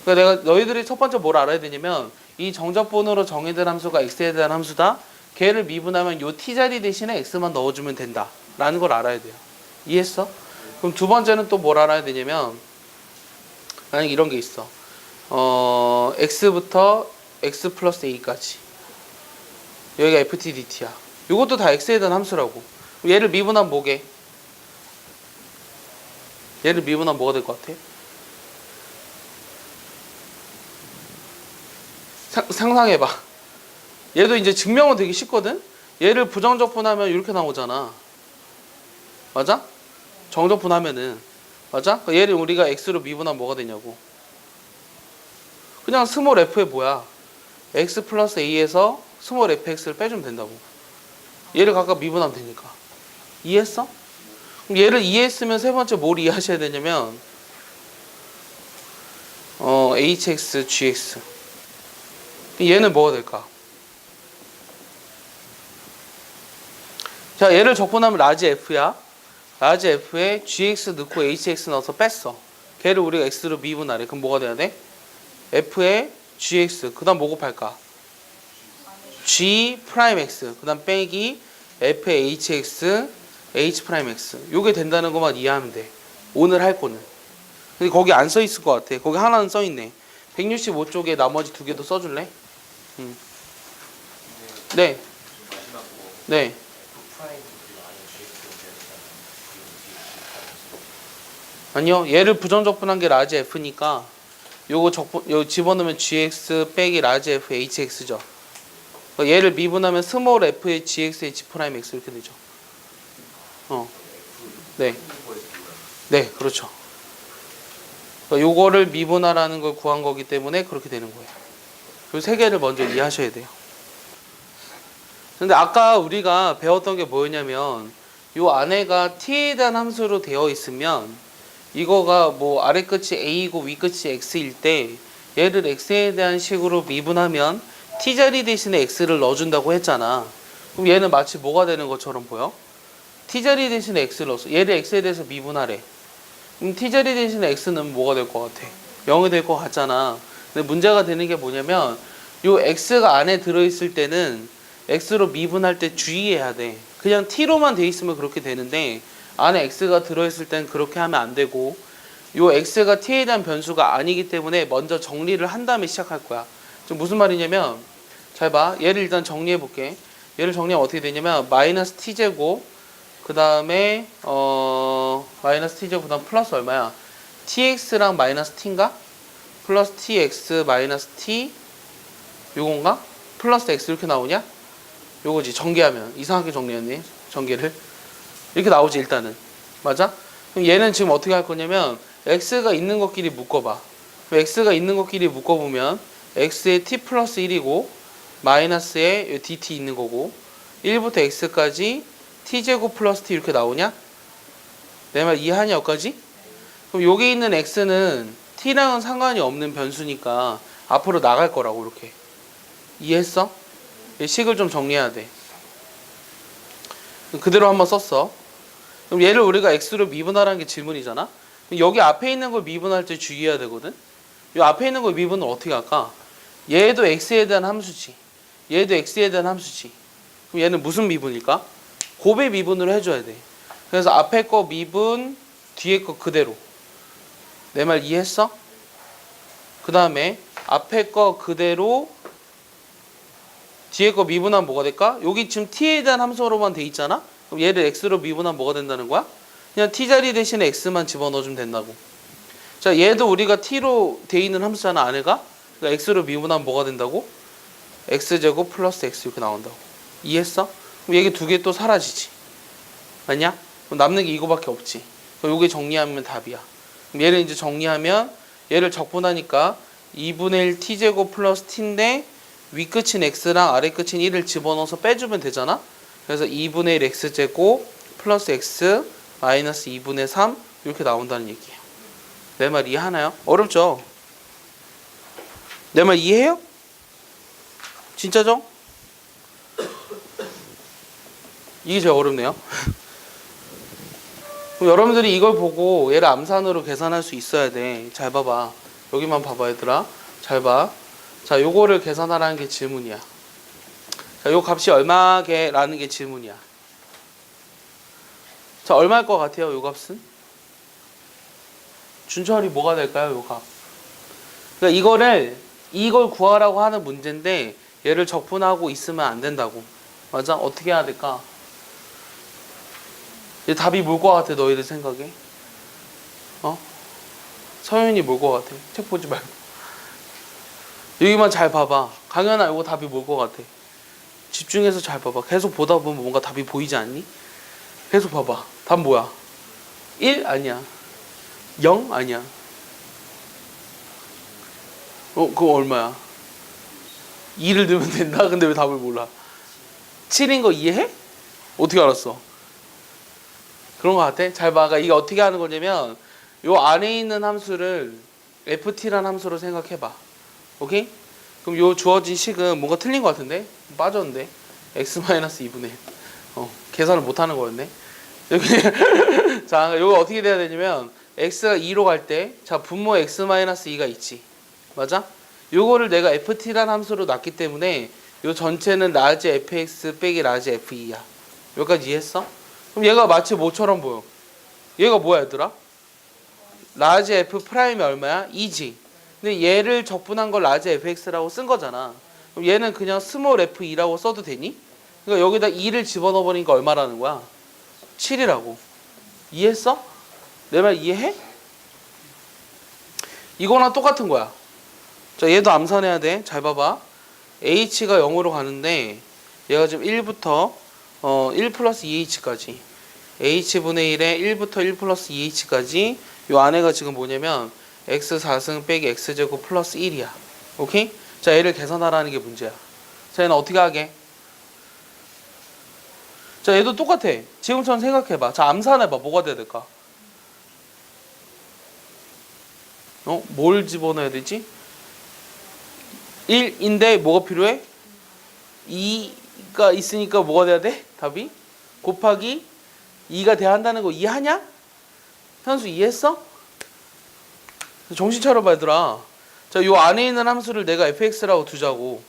그러니까 내가 너희들이 첫 번째 뭘 알아야 되냐면 이 정적분으로 정의된 함수가 x에 대한 함수다. 걔를 미분하면 요 t자리 대신에 x만 넣어주면 된다 라는 걸 알아야 돼요. 이해했어? 그럼 두 번째는 또 뭘 알아야 되냐면 만약에 이런 게 있어. x부터 x 플러스 a까지 여기가 ftdt야. 이것도 다 x에 대한 함수라고. 얘를 미분하면 뭐게? 얘를 미분하면 뭐가 될 것 같아? 상상해봐. 얘도 이제 증명은 되게 쉽거든? 얘를 부정적분하면 이렇게 나오잖아. 맞아? 정적분하면은. 맞아? 얘를 우리가 x로 미분하면 뭐가 되냐고. 그냥 스몰 f에 뭐야? x 플러스 a에서 스몰 fx를 빼주면 된다고. 얘를 각각 미분하면 되니까. 이해했어? 그럼 얘를 이해했으면 세 번째 뭘 이해하셔야 되냐면 hx, gx. 얘는 뭐가 될까? 자, 얘를 적분하면 라지 f야. 라지 f에 gx 넣고 hx 넣어서 뺐어. 걔를 우리가 x로 미분하래. 그럼 뭐가 돼야 돼? f에 gx. 그 다음 뭐 곱할까? g 프라임 x. 그 다음 빼기 f에 hx, h 프라임 x. 요게 된다는 것만 이해하면 돼. 오늘 할 거는. 근데 거기 안 써 있을 것 같아. 거기 하나는 써 있네. 165쪽에 나머지 두 개도 써줄래? 네. 네. 아니요. 얘를 부정적분한 게 라지 f니까 요거 집어넣으면 gx 빼기 라지 f hx죠. 얘를 미분하면 스몰 f의 gx h 프라임 x 이렇게 되죠. 네. 네, 그렇죠. 그러니까 요거를 미분하라는 걸 구한 거기 때문에 그렇게 되는 거예요. 요 세 개를 먼저 이해하셔야 돼요. 근데 아까 우리가 배웠던 게 뭐였냐면 요 안에가 t에 대한 함수로 되어 있으면 이거가 뭐 아래 끝이 a이고 위 끝이 x일 때 얘를 x에 대한 식으로 미분하면 t자리 대신에 x를 넣어준다고 했잖아. 그럼 얘는 마치 뭐가 되는 것처럼 보여? t자리 대신에 x를 넣었어. 얘를 x에 대해서 미분하래. 그럼 t자리 대신에 x는 뭐가 될 것 같아? 0이 될 것 같잖아. 근데 문제가 되는 게 뭐냐면 요 x가 안에 들어있을 때는 x로 미분할 때 주의해야 돼. 그냥 t로만 돼 있으면 그렇게 되는데 안에 x가 들어있을 땐 그렇게 하면 안 되고 요 x가 t에 대한 변수가 아니기 때문에 먼저 정리를 한 다음에 시작할 거야. 지금 무슨 말이냐면 잘 봐. 얘를 일단 정리해 볼게. 얘를 정리하면 어떻게 되냐면 마이너스 t제곱 그 다음에 마이너스 t제곱 그 다음 플러스 얼마야? tx랑 마이너스 t인가? 플러스 tx 마이너스 t 요건가? 플러스 x 이렇게 나오냐? 요거지. 전개하면 이상하게 정리했네. 전개를 이렇게 나오지 일단은. 맞아? 그럼 얘는 지금 어떻게 할 거냐면 x가 있는 것끼리 묶어봐. x가 있는 것끼리 묶어보면 x에 t 플러스 1이고 마이너스에 dt 있는 거고 1부터 x까지 t제곱 플러스 t 이렇게 나오냐? 내 말 이해하냐 여기까지? 그럼 여기 있는 x는 t랑은 상관이 없는 변수니까 앞으로 나갈 거라고 이렇게. 이해했어? 식을 좀 정리해야 돼. 그대로 한번 썼어. 그럼 얘를 우리가 x로 미분하라는 게 질문이잖아. 여기 앞에 있는 걸 미분할 때 주의해야 되거든. 이 앞에 있는 걸 미분을 어떻게 할까? 얘도 x에 대한 함수지. 얘도 x에 대한 함수지. 그럼 얘는 무슨 미분일까? 곱의 미분으로 해줘야 돼. 그래서 앞에 거 미분, 뒤에 거 그대로. 내 말 이해했어? 그 다음에 앞에 거 그대로 뒤에 거 미분하면 뭐가 될까? 여기 지금 t에 대한 함수로만 돼 있잖아? 그럼 얘를 x로 미분하면 뭐가 된다는 거야? 그냥 t자리 대신에 x만 집어넣어주면 된다고. 자, 얘도 우리가 t로 돼 있는 함수잖아, 안에가? 그러니까 x로 미분하면 뭐가 된다고? x제곱 플러스 x 이렇게 나온다고. 이해했어? 그럼 얘기 두 개 또 사라지지. 맞냐? 그럼 남는 게 이거밖에 없지. 그럼 요게 정리하면 답이야. 그럼 얘를 이제 정리하면 얘를 적분하니까 2분의 1 t제곱 플러스 t인데 위 끝인 x랑 아래 끝인 1을 집어넣어서 빼주면 되잖아. 그래서 2분의 1 x제곱 플러스 x 마이너스 2분의 3 이렇게 나온다는 얘기예요. 내 말 이해하나요? 어렵죠? 내 말 이해해요? 진짜죠? 이게 제일 어렵네요. 그럼 여러분들이 이걸 보고 얘를 암산으로 계산할 수 있어야 돼. 잘 봐봐. 여기만 봐봐 얘들아. 잘 봐. 자, 요거를 계산하라는 게 질문이야. 자, 요 값이 얼마게? 라는 게 질문이야. 자, 얼마일 것 같아요? 요 값은? 준철이 뭐가 될까요? 요 값. 그러니까 이걸 구하라고 하는 문제인데 얘를 적분하고 있으면 안 된다고. 맞아? 어떻게 해야 될까? 얘 답이 뭘 것 같아? 너희들 생각에? 어? 서윤이 뭘 것 같아? 책 보지 말고 여기만 잘 봐봐. 강연아 이거 답이 뭘 것 같아? 집중해서 잘 봐봐. 계속 보다 보면 뭔가 답이 보이지 않니? 계속 봐봐. 답 뭐야? 1? 아니야. 0? 아니야. 그거 얼마야? 2를 넣으면 된다? 근데 왜 답을 몰라? 7인 거 이해해? 어떻게 알았어? 그런 거 같아? 잘 봐. 이게 어떻게 하는 거냐면 요 안에 있는 함수를 ft라는 함수로 생각해봐. 오케이? 그럼 요 주어진 식은 뭔가 틀린 거 같은데? 빠졌는데? x-2분의 1. 계산을 못하는 거였네. 여기 자, 요거 어떻게 돼야 되냐면 x가 2로 갈 때 자, 분모 x-2가 있지. 맞아? 요거를 내가 ft라는 함수로 놨기 때문에 요 전체는 라지 fx 빼기 라지 f2야. 여기까지 이해했어? 그럼 얘가 마치 뭐처럼 보여? 얘가 뭐야 얘들아? 라지 f 프라임이 얼마야? 2지. 근데 얘를 적분한 걸 라지 fx라고 쓴 거잖아. 그럼 얘는 그냥 스몰 f2라고 써도 되니? 그러니까 여기다 2를 집어넣어 버리니까 얼마라는 거야? 7이라고. 이해했어? 내 말 이해해? 이거랑 똑같은 거야. 자, 얘도 암산해야 돼. 잘 봐봐. h가 0으로 가는데 얘가 지금 1부터 1 플러스 2h까지 h분의 1에 1부터 1 플러스 2h까지 요 안에가 지금 뭐냐면 x 4승 빼기 x제곱 플러스 1이야. 오케이? 자, 얘를 계산하라는 게 문제야. 자, 얘는 어떻게 하게? 자, 얘도 똑같아. 지금처럼 생각해봐. 자, 암산해봐. 뭐가 돼야 될까? 뭘 집어넣어야 되지? 1인데 뭐가 필요해? 2가 있으니까 뭐가 돼야 돼? 답이? 곱하기 2가 돼야 한다는 거 이해하냐? 현수 이해했어? 정신 차려봐 얘들아. 자, 요 안에 있는 함수를 내가 fx라고 두자고.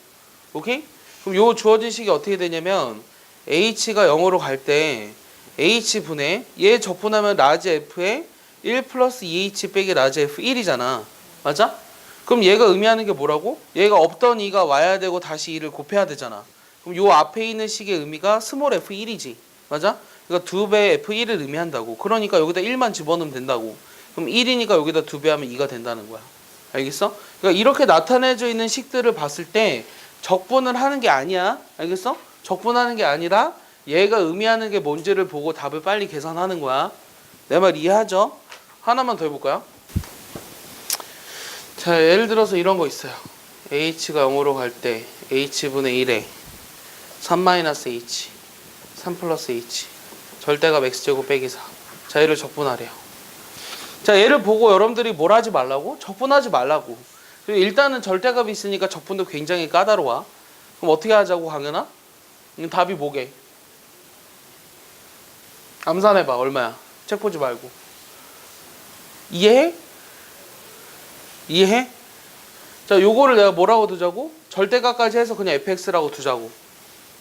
오케이? 그럼 요 주어진 식이 어떻게 되냐면 h가 0으로 갈 때 h분의 얘 적분하면 라지 f에 1 플러스 2h 빼기 라지 f 1이잖아. 맞아? 그럼 얘가 의미하는 게 뭐라고? 얘가 없던 2가 와야 되고 다시 2를 곱해야 되잖아. 그럼 요 앞에 있는 식의 의미가 스몰 f1이지. 맞아? 그러니까 2배 f1을 의미한다고. 그러니까 여기다 1만 집어넣으면 된다고. 그럼 1이니까 여기다 2배 하면 2가 된다는 거야. 알겠어? 그러니까 이렇게 나타내져 있는 식들을 봤을 때 적분을 하는 게 아니야. 알겠어? 적분하는 게 아니라 얘가 의미하는 게 뭔지를 보고 답을 빨리 계산하는 거야. 내 말 이해하죠? 하나만 더 해볼까요? 자, 예를 들어서 이런 거 있어요. h가 0으로 갈 때 h분의 1에 3-h 3 플러스 h 절대값 x제곱 빼기 4. 자, 얘를 적분하래요. 자, 얘를 보고 여러분들이 뭘 하지 말라고? 적분하지 말라고. 그리고 일단은 절대값이 있으니까 적분도 굉장히 까다로워. 그럼 어떻게 하자고 강연아? 답이 뭐게? 암산해봐. 얼마야? 책 보지 말고. 이해해? 이해해? 자, 요거를 내가 뭐라고 두자고? 절대값까지 해서 그냥 fx라고 두자고.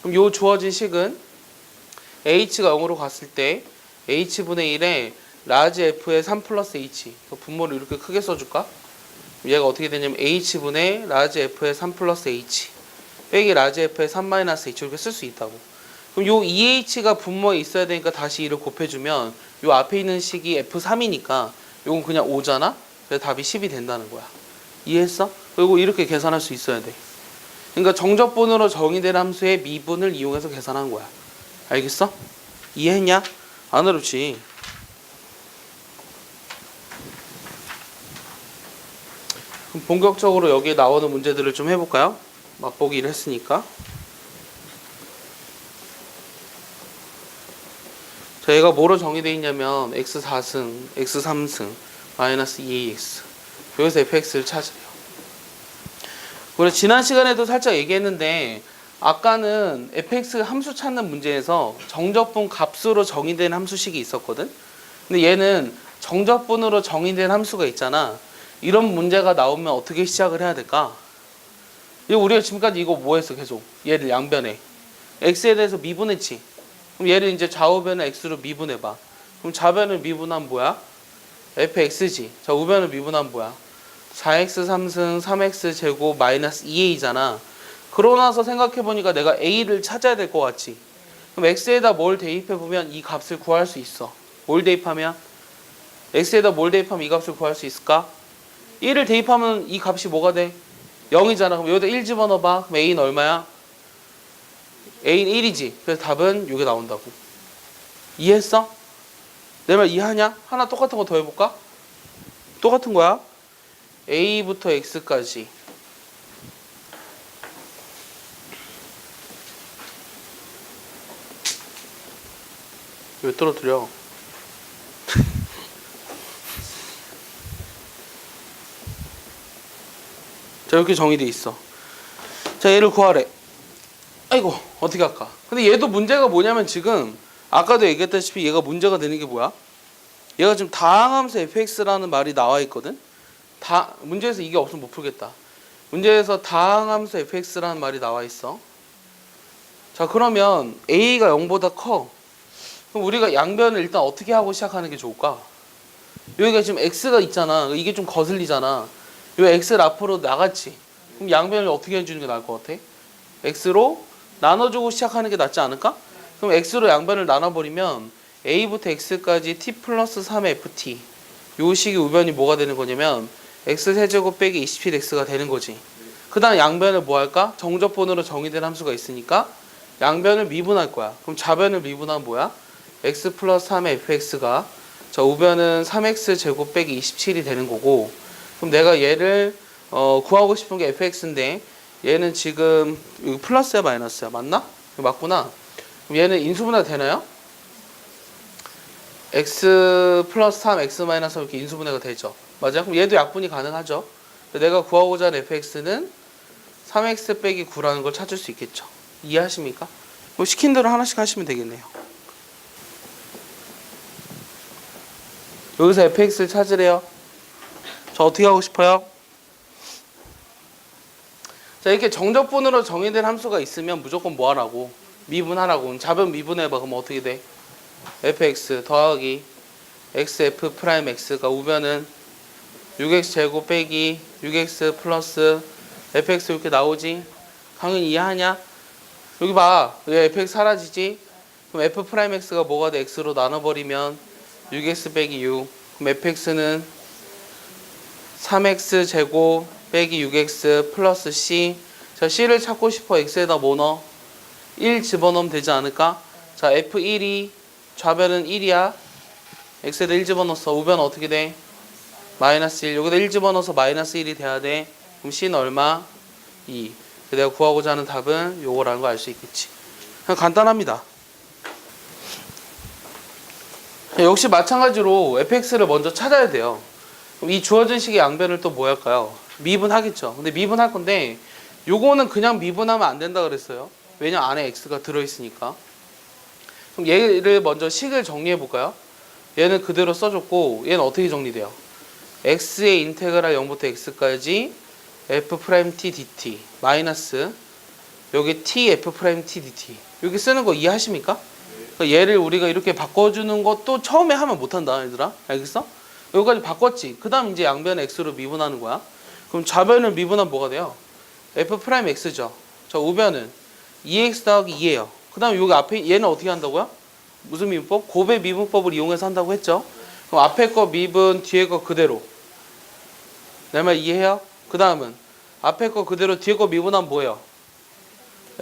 그럼 요 주어진 식은 h가 0으로 갔을 때 h분의 1에 라지 f에 3 플러스 h 분모를 이렇게 크게 써줄까? 얘가 어떻게 되냐면 h분의 라지 f에 3 플러스 h 빼기 라지 f에 3 마이너스 h 이렇게 쓸 수 있다고. 그럼 요 2h가 분모에 있어야 되니까 다시 2를 곱해주면 요 앞에 있는 식이 f3이니까 요건 그냥 5잖아? 그래서 답이 10이 된다는 거야. 이해했어? 그리고 이렇게 계산할 수 있어야 돼. 그러니까 정적분으로 정의된 함수의 미분을 이용해서 계산한 거야. 알겠어? 이해했냐? 안 어렵지. 그럼 본격적으로 여기에 나오는 문제들을 좀 해볼까요? 맛보기를 했으니까. 자, 얘가 뭐로 정의되어 있냐면 x4승, x3승, 마이너스 2ax. 여기서 fx를 찾으래요. 우리 지난 시간에도 살짝 얘기했는데 아까는 fx 함수 찾는 문제에서 정적분 값으로 정의된 함수식이 있었거든. 근데 얘는 정적분으로 정의된 함수가 있잖아. 이런 문제가 나오면 어떻게 시작을 해야 될까? 이거 우리가 지금까지 이거 뭐 했어? 계속 얘를 양변에 x에 대해서 미분했지. 그럼 얘를 이제 좌우변을 x로 미분해봐. 그럼 좌변을 미분하면 뭐야? fx지. 자, 우변을 미분하면 뭐야? 4x 3승 3x 제곱 마이너스 2a잖아. 그러고 나서 생각해보니까 내가 a를 찾아야 될 것 같지. 그럼 x에다 뭘 대입해보면 이 값을 구할 수 있어. 뭘 대입하면? x에다 뭘 대입하면 이 값을 구할 수 있을까? 1을 대입하면 이 값이 뭐가 돼? 0이잖아. 그럼 여기다 1 집어넣어봐. 그럼 a는 얼마야? a는 1이지. 그래서 답은 이게 나온다고. 이해했어? 내 말 이해하냐? 하나 똑같은 거 더 해볼까? 똑같은 거야. a부터 x까지 왜 떨어뜨려? 자, 이렇게 정의돼 있어. 자, 얘를 구하래. 아이고, 어떻게 할까? 근데 얘도 문제가 뭐냐면 지금 아까도 얘기했다시피 얘가 문제가 되는 게 뭐야? 얘가 지금 다항함수 fx라는 말이 나와 있거든. 문제에서 이게 없으면 못 풀겠다. 문제에서 다항함수 fx라는 말이 나와 있어. 자, 그러면 a가 0보다 커. 그럼 우리가 양변을 일단 어떻게 하고 시작하는 게 좋을까? 여기가 지금 x가 있잖아. 이게 좀 거슬리잖아. 요 x를 앞으로 나갔지. 그럼 양변을 어떻게 해주는 게 나을 것 같아? x로 나눠주고 시작하는 게 낫지 않을까? 그럼 x로 양변을 나눠버리면 a부터 x까지 t 플러스 3ft 요 식의 우변이 뭐가 되는 거냐면 x 세제곱 빼기 27x가 되는 거지. 그 다음 양변을 뭐 할까? 정적분으로 정의된 함수가 있으니까 양변을 미분할 거야. 그럼 좌변을 미분하면 뭐야? x 플러스 3의 fx가 자 우변은 3x 제곱 빼기 27이 되는 거고. 그럼 내가 얘를 구하고 싶은 게 fx인데 얘는 지금 여기 플러스야 마이너스야? 맞나? 맞구나. 그럼 얘는 인수분해 되나요? x 플러스 3, x 마이너스 이렇게 인수분해가 되죠. 맞아? 그럼 얘도 약분이 가능하죠. 내가 구하고자 하는 fx는 3x 빼기 9라는 걸 찾을 수 있겠죠. 이해하십니까? 뭐 시킨 대로 하나씩 하시면 되겠네요. 여기서 fx를 찾으래요. 저 어떻게 하고 싶어요? 자, 이렇게 정적분으로 정의된 함수가 있으면 무조건 뭐 하라고? 미분하라고. 좌변 미분해봐. 그럼 어떻게 돼? fx 더하기 xf 프라임 x가 우변은 6x 제곱 빼기 6x 플러스 fx 이렇게 나오지? 당연히 이해하냐? 여기 봐. 왜 fx 사라지지? 그럼 f 프라임 x가 뭐가 돼? x로 나눠버리면 6x 빼기 6. 그럼 fx는 3x 제곱 빼기 6x 플러스 c. 자, c를 찾고 싶어. x에다 뭐 넣어? 1 집어넣으면 되지 않을까? 자, f1이 좌변은 1이야. x에다 1 집어넣었어. 우변은 어떻게 돼? 마이너스 1. 여기다 1 집어넣어서 마이너스 1이 돼야 돼. 그럼 c는 얼마? 2. 내가 구하고자 하는 답은 요거라는 거 알 수 있겠지. 그냥 간단합니다. 역시 마찬가지로 fx를 먼저 찾아야 돼요. 그럼 이 주어진 식의 양변을 또 뭐 할까요? 미분하겠죠. 근데 미분할 건데 요거는 그냥 미분하면 안 된다 그랬어요. 왜냐 안에 x가 들어있으니까. 그럼 얘를 먼저 식을 정리해 볼까요? 얘는 그대로 써줬고 얘는 어떻게 정리돼요? x의 인테그랄 0부터 x까지 f't dt 마이너스 여기 t f't dt 여기 쓰는 거 이해하십니까? 그러니까 얘를 우리가 이렇게 바꿔주는 것도 처음에 하면 못한다 얘들아. 알겠어? 여기까지 바꿨지. 그 다음 이제 양변을 x로 미분하는 거야. 그럼 좌변을 미분하면 뭐가 돼요? f'x죠. 저 우변은 2x 더하기 2예요. 그 다음 여기 앞에 얘는 어떻게 한다고요? 무슨 미분법? 곱의 미분법을 이용해서 한다고 했죠. 그럼 앞에 거 미분, 뒤에 거 그대로. 내 말 이해해요? 그 다음은 앞에 거 그대로 뒤에 거 미분하면 뭐예요?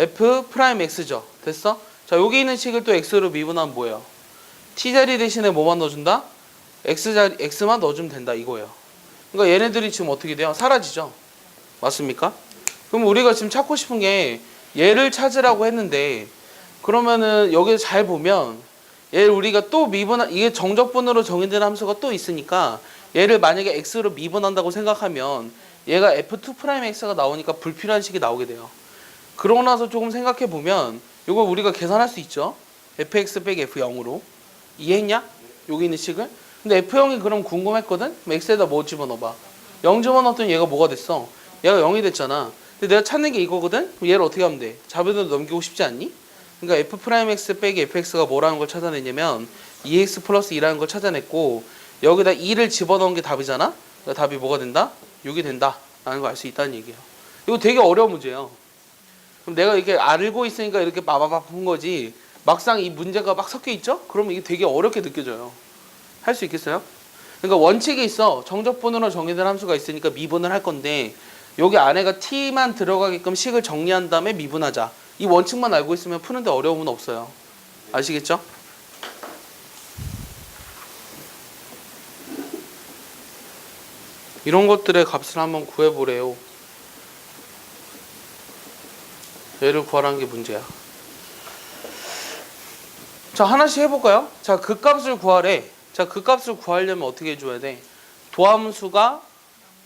f 프라임 x죠. 됐어? 자, 여기 있는 식을 또 x로 미분하면 뭐예요? t자리 대신에 뭐만 넣어준다? x만 넣어주면 된다 이거예요. 그러니까 얘네들이 지금 어떻게 돼요? 사라지죠. 맞습니까? 그럼 우리가 지금 찾고 싶은 게 얘를 찾으라고 했는데, 그러면은 여기서 잘 보면 얘를 우리가 또 이게 정적분으로 정의된 함수가 또 있으니까 얘를 만약에 x로 미분한다고 생각하면 얘가 f2'x가 나오니까 불필요한 식이 나오게 돼요. 그러고 나서 조금 생각해 보면 이걸 우리가 계산할 수 있죠. fx 빼기 f0으로. 이해했냐? 여기 있는 식을. 근데 f0이 그럼 궁금했거든? 그럼 x에다 뭐 집어넣어봐. 0 집어넣었더니 얘가 뭐가 됐어? 얘가 0이 됐잖아. 근데 내가 찾는 게 이거거든? 그럼 얘를 어떻게 하면 돼? 자변으로 넘기고 싶지 않니? 그러니까 f'x 빼기 fx가 뭐라는 걸 찾아냈냐면 2x 플러스 2라는 걸 찾아냈고, 여기다 2를 집어넣은 게 답이잖아? 그러니까 답이 뭐가 된다? 6이 된다 라는 걸 알 수 있다는 얘기예요. 이거 되게 어려운 문제예요. 그럼 내가 이렇게 알고 있으니까 이렇게 빠바바 푼 거지, 막상 이 문제가 막 섞여 있죠? 그러면 이게 되게 어렵게 느껴져요. 할 수 있겠어요? 그러니까 원칙이 있어. 정적분으로 정의된 함수가 있으니까 미분을 할 건데, 여기 안에가 t만 들어가게끔 식을 정리한 다음에 미분하자. 이 원칙만 알고 있으면 푸는데 어려움은 없어요. 아시겠죠? 이런 것들의 값을 한번 구해보래요. 얘를 구하라는 게 문제야. 자, 하나씩 해볼까요? 자, 그 값을 구하래. 자, 그 값을 구하려면 어떻게 해줘야 돼? 도함수가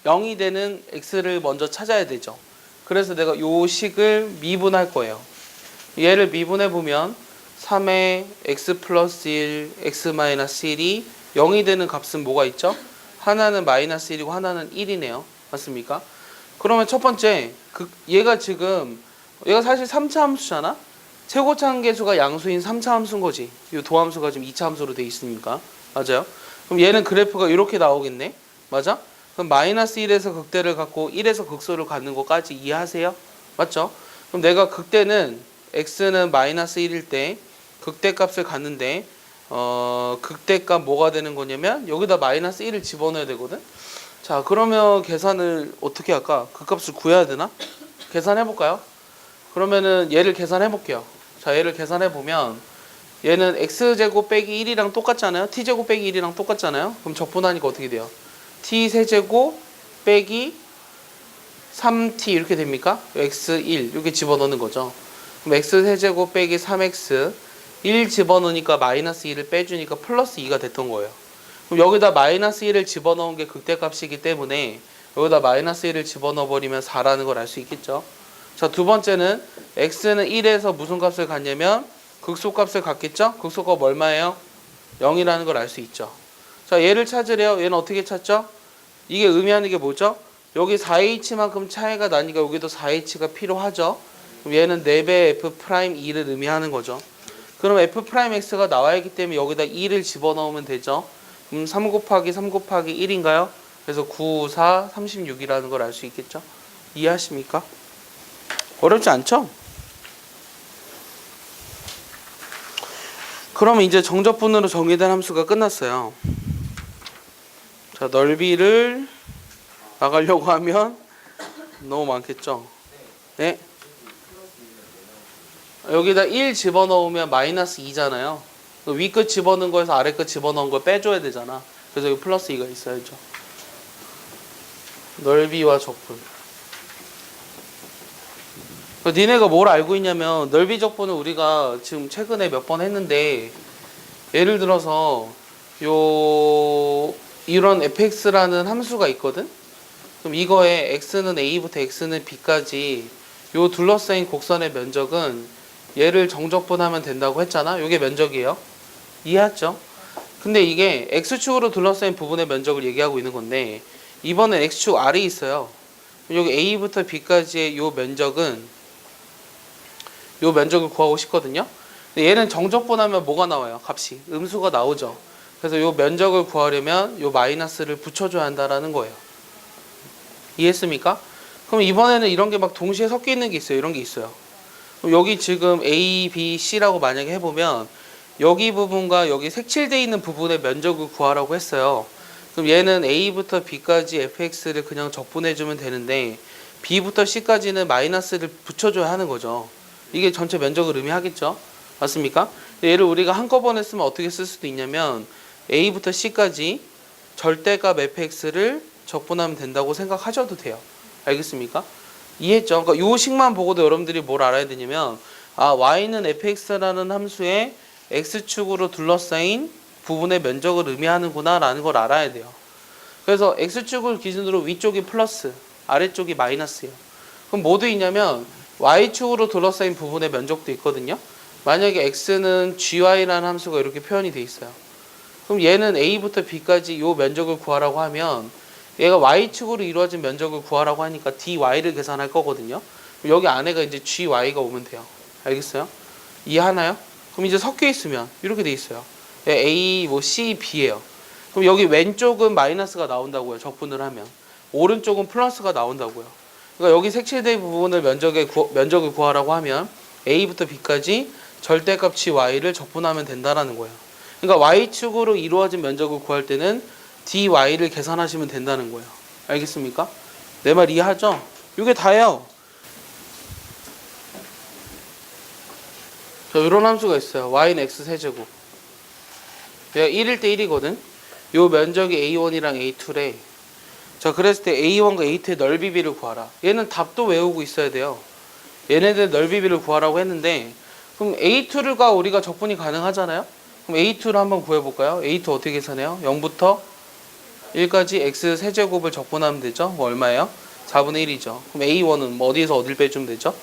0이 되는 x를 먼저 찾아야 되죠. 그래서 내가 요 식을 미분할 거예요. 얘를 미분해보면 3의 x 플러스 1, x 마이너스 1이 0이 되는 값은 뭐가 있죠? 하나는 마이너스 1이고 하나는 1이네요. 맞습니까? 그러면 첫 번째, 얘가 사실 3차 함수잖아? 최고차 함계수가 양수인 3차 함수인 거지. 이 도함수가 지금 2차 함수로 돼 있으니까. 맞아요? 그럼 얘는 그래프가 이렇게 나오겠네? 맞아? 그럼 마이너스 1에서 극대를 갖고 1에서 극소를 갖는 것까지 이해하세요? 맞죠? 그럼 내가 극대는 x는 마이너스 1일 때 극대값을 갖는데, 극대값 뭐가 되는 거냐면 여기다 마이너스 1을 집어넣어야 되거든? 자, 그러면 계산을 어떻게 할까? 그 값을 구해야 되나? 계산해볼까요? 그러면은 얘를 계산해볼게요. 자, 얘를 계산해보면 얘는 x제곱 빼기 1이랑 똑같잖아요? t제곱 빼기 1이랑 똑같잖아요? 그럼 적분하니까 어떻게 돼요? t 세제곱 빼기 3t 이렇게 됩니까? x1 이렇게 집어넣는 거죠. 그럼 x 세제곱 빼기 3x 1 집어넣으니까 마이너스 2를 빼주니까 플러스 2가 됐던 거예요. 그럼 여기다 마이너스 1을 집어넣은 게 극대값이기 때문에 여기다 마이너스 1을 집어넣어버리면 4라는 걸 알 수 있겠죠. 자, 두 번째는 x는 1에서 무슨 값을 갖냐면 극소값을 갖겠죠. 극소값 얼마예요? 0이라는 걸 알 수 있죠. 자, 얘를 찾으래요. 얘는 어떻게 찾죠? 이게 의미하는 게 뭐죠? 여기 4h만큼 차이가 나니까 여기도 4h가 필요하죠. 그럼 얘는 4배 f'2를 의미하는 거죠. 그럼 f'x가 나와야 하기 때문에 여기다 2를 집어넣으면 되죠. 3 곱하기 3 곱하기 1인가요? 그래서 9, 4, 36이라는 걸 알 수 있겠죠? 이해하십니까? 어렵지 않죠? 그러면 이제 정적분으로 정의된 함수가 끝났어요. 자, 넓이를 나가려고 하면 너무 많겠죠? 네? 여기다 1 집어넣으면 마이너스 2잖아요. 위끝 집어넣은 거에서 아래끝 집어넣은 걸 빼줘야 되잖아. 그래서 여기 플러스 2가 있어야죠. 넓이와 적분. 니네가 뭘 알고 있냐면 넓이 적분을 우리가 지금 최근에 몇 번 했는데, 예를 들어서 이런 fx라는 함수가 있거든? 그럼 이거에 x는 a부터 x는 b까지 요 둘러싸인 곡선의 면적은 얘를 정적분하면 된다고 했잖아. 요게 면적이에요. 이해했죠? 근데 이게 x축으로 둘러싸인 부분의 면적을 얘기하고 있는 건데, 이번엔 x축 아래에 있어요. 여기 a부터 b까지의 요 면적은 요 면적을 구하고 싶거든요. 근데 얘는 정적분하면 뭐가 나와요? 값이 음수가 나오죠. 그래서 요 면적을 구하려면 요 마이너스를 붙여줘야 한다라는 거예요. 이해했습니까? 그럼 이번에는 이런 게 막 동시에 섞여 있는 게 있어요. 이런 게 있어요. 그럼 여기 지금 A, B, C라고 만약에 해보면 여기 부분과 여기 색칠되어 있는 부분의 면적을 구하라고 했어요. 그럼 얘는 A부터 B까지 fx를 그냥 적분해주면 되는데 B부터 C까지는 마이너스를 붙여줘야 하는 거죠. 이게 전체 면적을 의미하겠죠. 맞습니까? 얘를 우리가 한꺼번에 쓰면 어떻게 쓸 수도 있냐면 A부터 C까지 절대값 fx를 적분하면 된다고 생각하셔도 돼요. 알겠습니까? 이해했죠? 그러니까 요 식만 보고도 여러분들이 뭘 알아야 되냐면 y는 fx라는 함수의 x축으로 둘러싸인 부분의 면적을 의미하는구나 라는 걸 알아야 돼요. 그래서 x축을 기준으로 위쪽이 플러스, 아래쪽이 마이너스예요. 그럼 뭐 돼 있냐면 y축으로 둘러싸인 부분의 면적도 있거든요. 만약에 x는 gy라는 함수가 이렇게 표현이 돼 있어요. 그럼 얘는 a부터 b까지 요 면적을 구하라고 하면 얘가 y축으로 이루어진 면적을 구하라고 하니까 dy를 계산할 거거든요. 여기 안에가 이제 gy가 오면 돼요. 알겠어요? 이해하나요? 그럼 이제 섞여 있으면 이렇게 돼 있어요. a, c, b예요. 그럼 여기 왼쪽은 마이너스가 나온다고요. 적분을 하면. 오른쪽은 플러스가 나온다고요. 그러니까 여기 색칠된 부분을 면적을 구하라고 하면 a부터 b까지 절대값 gy를 적분하면 된다라는 거예요. 그러니까 y축으로 이루어진 면적을 구할 때는 dy를 계산하시면 된다는 거예요. 알겠습니까? 내 말 이해하죠? 이게 다예요. 자, 이런 함수가 있어요. y는 x 세제곱. 얘가 1일 때 1이거든. 요 면적이 a1이랑 a2래. 자, 그랬을 때 a1과 a2의 넓이비를 구하라. 얘는 답도 외우고 있어야 돼요. 얘네들 넓이비를 구하라고 했는데 그럼 a2가 우리가 적분이 가능하잖아요. 그럼 a2를 한번 구해볼까요? a2 어떻게 계산해요? 0부터 1까지 x 세제곱을 적분하면 되죠. 뭐 얼마예요? 4분의 1이죠. 그럼 a1은 뭐 어디에서 어딜 빼주면 되죠?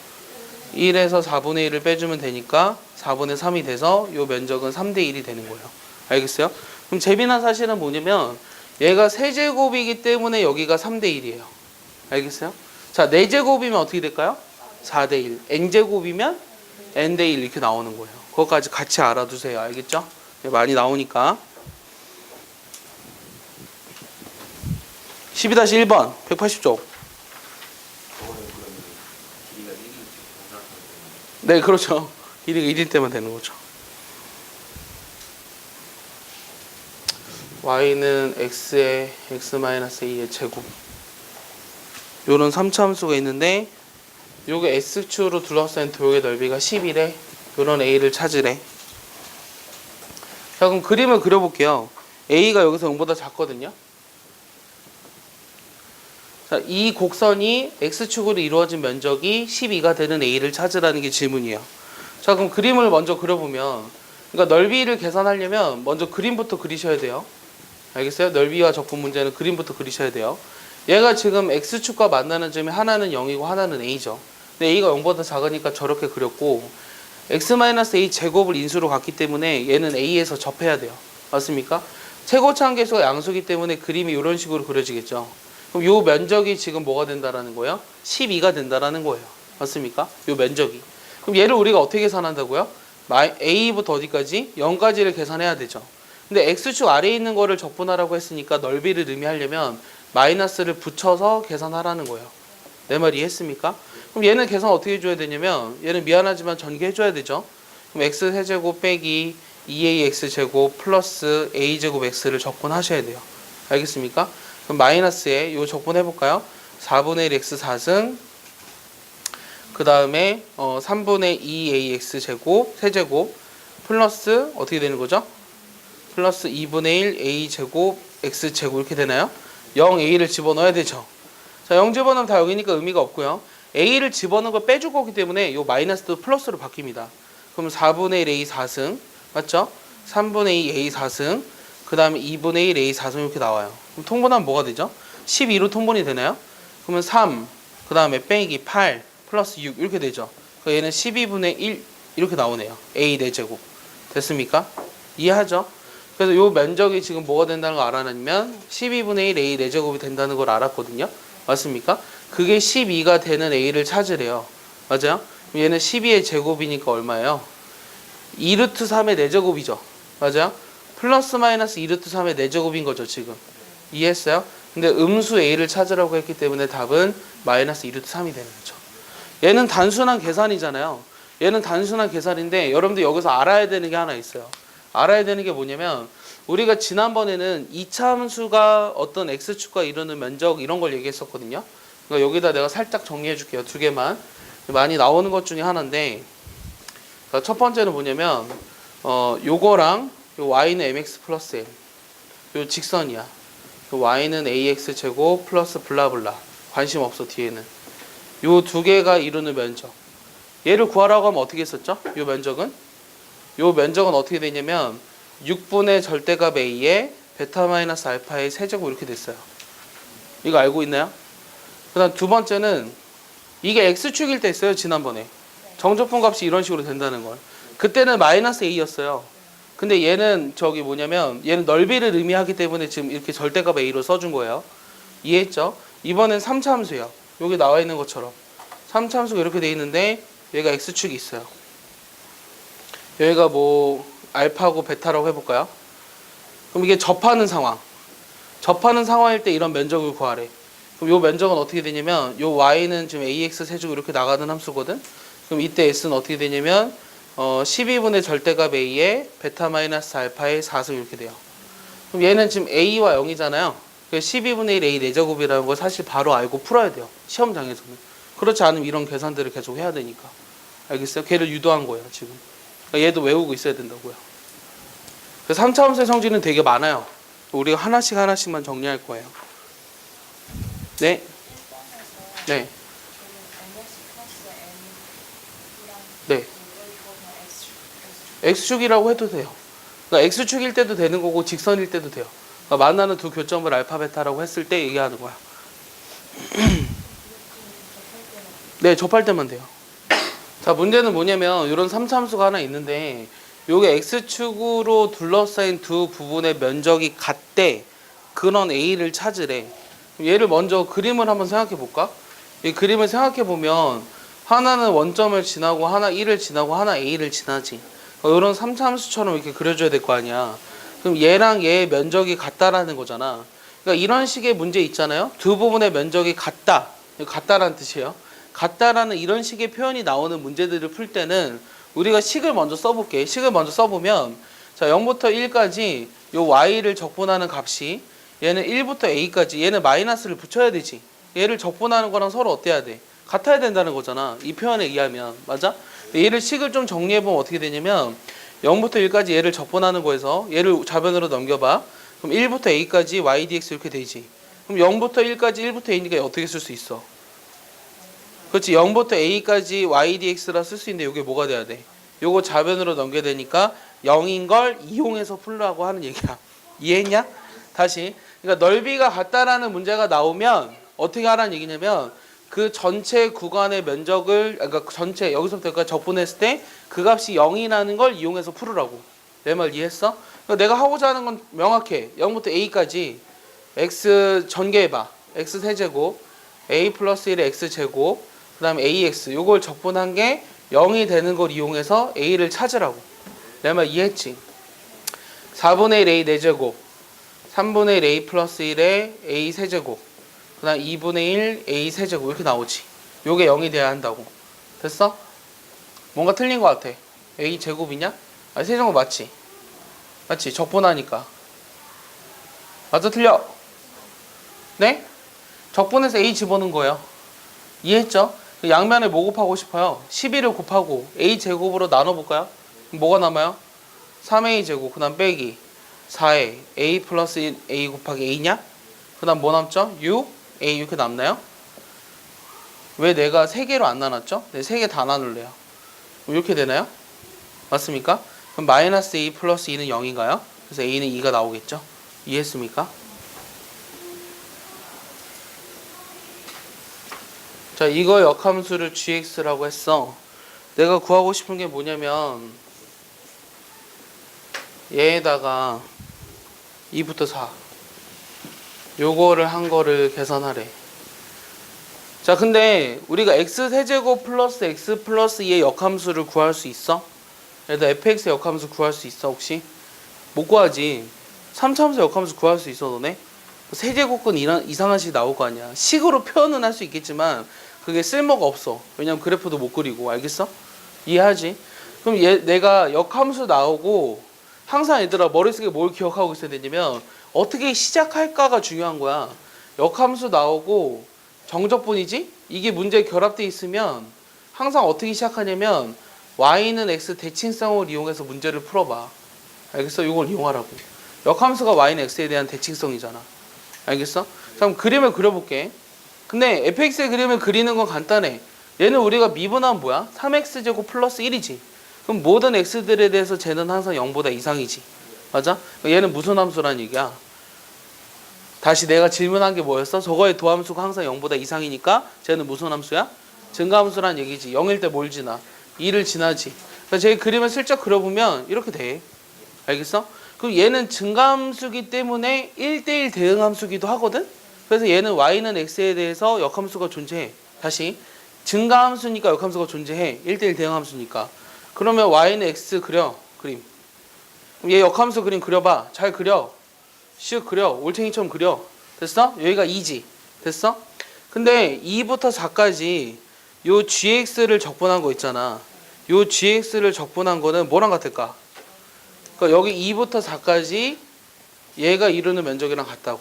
1에서 4분의 1을 빼주면 되니까 4분의 3이 돼서 요 면적은 3대 1이 되는 거예요. 알겠어요? 그럼 재미난 사실은 뭐냐면 얘가 세제곱이기 때문에 여기가 3대 1이에요. 알겠어요? 자, 4제곱이면 어떻게 될까요? 4대 1. n제곱이면 n대 1 이렇게 나오는 거예요. 그것까지 같이 알아두세요. 알겠죠? 많이 나오니까. 12-1번 180쪽. 네, 그렇죠. 길이가 1일 때만 되는 거죠. y는 x의 x-a의 제곱. 요런 3차 함수가 있는데 요게 x축으로 둘러싸인 도형의 넓이가 10이래. 요런 a를 찾으래. 자, 그럼 그림을 그려볼게요. a가 여기서 0보다 작거든요. 자, 이 곡선이 x축으로 이루어진 면적이 12가 되는 a를 찾으라는 게 질문이에요. 자, 그럼 그림을 먼저 그려보면, 그러니까 넓이를 계산하려면 먼저 그림부터 그리셔야 돼요. 알겠어요? 넓이와 적분 문제는 그림부터 그리셔야 돼요. 얘가 지금 x축과 만나는 점이 하나는 0이고 하나는 a죠. 근데 a가 0보다 작으니까 저렇게 그렸고 x-a 제곱을 인수로 갔기 때문에 얘는 a에서 접해야 돼요. 맞습니까? 최고차함계수가 양수기 때문에 그림이 이런 식으로 그려지겠죠. 그럼 요 면적이 지금 뭐가 된다라는 거예요? 12가 된다라는 거예요. 맞습니까? 요 면적이. 그럼 얘를 우리가 어떻게 계산한다고요? a부터 어디까지? 0까지를 계산해야 되죠. 근데 x축 아래에 있는 거를 적분하라고 했으니까 넓이를 의미하려면 마이너스를 붙여서 계산하라는 거예요. 내 말 이해했습니까? 그럼 얘는 계산 어떻게 해줘야 되냐면 얘는 미안하지만 전개해줘야 되죠. 그럼 x 세제곱 빼기 2ax제곱 플러스 a제곱 x를 적분하셔야 돼요. 알겠습니까? 그럼 마이너스에 요 적분해볼까요? 4분의 1 x 4승 그 다음에 3분의 2ax 제곱 세제곱 플러스 어떻게 되는 거죠? 플러스 2분의 1 a 제곱 x 제곱 이렇게 되나요? 0a를 집어넣어야 되죠. 자, 0 집어넣으면 다 여기니까 의미가 없고요. a를 집어넣은 걸 빼줄 거기 때문에 요 마이너스도 플러스로 바뀝니다. 그럼 4분의 1 a 4승 맞죠? 3분의 2 a 4승 그 다음에 2분의 1 a 4승 이렇게 나와요. 그럼 통분하면 뭐가 되죠? 12로 통분이 되나요? 그러면 3 그 다음에 빼기 8 플러스 6 이렇게 되죠. 그럼 얘는 12분의 1 이렇게 나오네요. a 4제곱 됐습니까? 이해하죠? 그래서 요 면적이 지금 뭐가 된다는 걸 알아내면 12분의 1 a 4제곱이 된다는 걸 알았거든요. 맞습니까? 그게 12가 되는 a를 찾으래요. 맞아요? 그럼 얘는 12의 제곱이니까 얼마예요? 2루트 3의 4제곱이죠. 맞아요? 플러스 마이너스 2루트 3의 4제곱인 거죠 지금. 이해했어요? 근데 음수 a를 찾으라고 했기 때문에 답은 마이너스 2루트 3이 되는 거죠. 얘는 단순한 계산이잖아요. 얘는 단순한 계산인데 여러분들 여기서 알아야 되는 게 하나 있어요. 알아야 되는 게 뭐냐면 우리가 지난번에는 2차 함수가 어떤 x축과 이루는 면적 이런 걸 얘기했었거든요. 그러니까 여기다 내가 살짝 정리해 줄게요. 두 개만. 많이 나오는 것 중에 하나인데 자, 첫 번째는 뭐냐면 요거랑 요 y는 mx 플러스 m 요 직선이야. 요 y는 ax 제곱 플러스 블라블라 관심 없어 뒤에는. 요 두 개가 이루는 면적. 얘를 구하라고 하면 어떻게 했었죠? 요 면적은 어떻게 되냐면 6분의 절대값 a에 베타 마이너스 알파의 세제곱 이렇게 됐어요. 이거 알고 있나요? 그 다음 두 번째는 이게 x축일 때 했어요. 지난번에 정적분 값이 이런 식으로 된다는 걸. 그때는 마이너스 a였어요. 근데 얘는 얘는 넓이를 의미하기 때문에 지금 이렇게 절대값 a로 써준 거예요. 이해했죠? 이번엔 3차 함수예요. 여기 나와 있는 것처럼 3차 함수가 이렇게 돼 있는데 얘가 x축이 있어요. 여기가 뭐 알파고 베타라고 해볼까요? 그럼 이게 접하는 상황일 때 이런 면적을 구하래. 그럼 요 면적은 어떻게 되냐면 요 y는 지금 ax 세제곱 이렇게 나가는 함수거든. 그럼 이때 s는 어떻게 되냐면 12분의 절대값 a에 베타 마이너스 알파의 4승 이렇게 돼요. 그럼 얘는 지금 a와 0이잖아요. 12분의 1 a 4제곱이라는 걸 사실 바로 알고 풀어야 돼요. 시험장에서는. 그렇지 않으면 이런 계산들을 계속 해야 되니까. 알겠어요? 걔를 유도한 거예요 지금. 그러니까 얘도 외우고 있어야 된다고요. 그래서 3차 함수의 성질은 되게 많아요. 우리가 하나씩만 정리할 거예요. 네. 네. 네. x축이라고 해도 돼요. 그러니까 x축일 때도 되는 거고 직선일 때도 돼요. 그러니까 만나는 두 교점을 알파 베타라고 했을 때 얘기하는 거야. 네, 접할 때만 돼요. 자, 문제는 뭐냐면 이런 3차 함수가 하나 있는데 요게 x축으로 둘러싸인 두 부분의 면적이 같대. 그런 a를 찾으래. 얘를 먼저 그림을 한번 생각해 볼까? 이 그림을 생각해 보면 하나는 원점을 지나고 하나 1을 지나고 하나 a를 지나지. 이런 3차 함수처럼 이렇게 그려줘야 될 거 아니야. 그럼 얘랑 얘의 면적이 같다라는 거잖아. 그러니까 이런 식의 문제 있잖아요. 두 부분의 면적이 같다. 같다라는 뜻이에요. 같다라는 이런 식의 표현이 나오는 문제들을 풀 때는 우리가 식을 먼저 써볼게. 식을 먼저 써보면 자 0부터 1까지 요 y를 적분하는 값이 얘는 1부터 a까지 얘는 마이너스를 붙여야 되지. 얘를 적분하는 거랑 서로 어때야 돼? 같아야 된다는 거잖아. 이 표현에 의하면. 맞아? 얘를 식을 좀 정리해보면 어떻게 되냐면 0부터 1까지 얘를 적분하는 거에서 얘를 좌변으로 넘겨봐. 그럼 1부터 a까지 y dx 이렇게 되지. 그럼 0부터 1까지 1부터 a니까 어떻게 쓸 수 있어? 그렇지. 0부터 a까지 y dx라 쓸 수 있는데 이게 뭐가 돼야 돼? 요거 좌변으로 넘겨야 되니까 0인 걸 이용해서 풀라고 하는 얘기야. 이해했냐? 다시. 그러니까 넓이가 같다라는 문제가 나오면 어떻게 하라는 얘기냐면 그 전체 구간의 면적을 그러니까 전체 여기서부터 여기까지 적분했을 때 그 값이 0이라는 걸 이용해서 풀으라고. 내 말 이해했어? 그러니까 내가 하고자 하는 건 명확해. 0부터 a까지 x 전개해봐. x 세제곱 a 플러스 1의 x 제곱 그 다음에 ax 요걸 적분한 게 0이 되는 걸 이용해서 a를 찾으라고. 내 말 이해했지? 4분의 1 a 4제곱 3분의 1 a 플러스 1의 a 세제곱 그 다음 2분의 1 a 세제곱 이렇게 나오지. 요게 0이 돼야 한다고. 됐어? 뭔가 틀린 것 같아. a 제곱이냐? 아니 세제곱 맞지? 맞지? 적분하니까. 맞아 틀려? 네? 적분해서 a 집어넣은 거예요. 이해했죠? 양면에 뭐 곱하고 싶어요? 11을 곱하고 a 제곱으로 나눠볼까요? 뭐가 남아요? 3a 제곱 그 다음 빼기 4에 a 플러스 1 a 곱하기 a냐? 그 다음 뭐 남죠? 6 a 이렇게 남나요? 왜 내가 3개로 안 나눴죠? 네, 3개 다 나눌래요. 이렇게 되나요? 맞습니까? 그럼 마이너스 a 플러스 2는 0인가요? 그래서 a는 2가 나오겠죠? 이해했습니까? 자, 이거 역함수를 gx라고 했어. 내가 구하고 싶은 게 뭐냐면 얘에다가 2부터 4 요거를 한 거를 계산하래. 자, 근데 우리가 x 세제곱 플러스 x 플러스 2의 역함수를 구할 수 있어? 얘들 fx의 역함수 구할 수 있어 혹시? 못 구하지. 3차함수 역함수 구할 수 있어 너네? 세제곱근 이상한 식이 나올 거 아니야. 식으로 표현은 할 수 있겠지만 그게 쓸모가 없어. 왜냐면 그래프도 못 그리고. 알겠어? 이해하지? 그럼 내가 역함수 나오고 항상 얘들아 머릿속에 뭘 기억하고 있어야 되냐면 어떻게 시작할까가 중요한 거야. 역함수 나오고 정적분이지? 이게 문제에 결합돼 있으면 항상 어떻게 시작하냐면 y는 x 대칭성을 이용해서 문제를 풀어봐. 알겠어? 이걸 이용하라고. 역함수가 y는 x에 대한 대칭성이잖아. 알겠어? 그럼 그림을 그려볼게. 근데 fx의 그림을 그리는 건 간단해. 얘는 우리가 미분하면 뭐야? 3x제곱 플러스 1이지. 그럼 모든 x들에 대해서 쟤는 항상 0보다 이상이지. 맞아? 얘는 무슨 함수란 얘기야? 다시 내가 질문한 게 뭐였어? 저거의 도함수가 항상 0보다 이상이니까 쟤는 무슨 함수야? 증가함수란 얘기지. 0일 때 뭘 지나? 2를 지나지. 그러니까 제 그림을 슬쩍 그려보면 이렇게 돼. 알겠어? 그럼 얘는 증가함수기 때문에 1대1 대응함수기도 하거든? 그래서 얘는 y는 x에 대해서 역함수가 존재해. 다시 증가함수니까 역함수가 존재해. 1대1 대응함수니까. 그러면 y는 x 그려. 그림. 얘 역함수 그림 그려봐. 잘 그려. 슉 그려. 올챙이처럼 그려. 됐어? 여기가 2지. 됐어? 근데 2부터 4까지 요 gx를 적분한 거 있잖아. 요 gx를 적분한 거는 뭐랑 같을까? 그러니까 여기 2부터 4까지 얘가 이루는 면적이랑 같다고.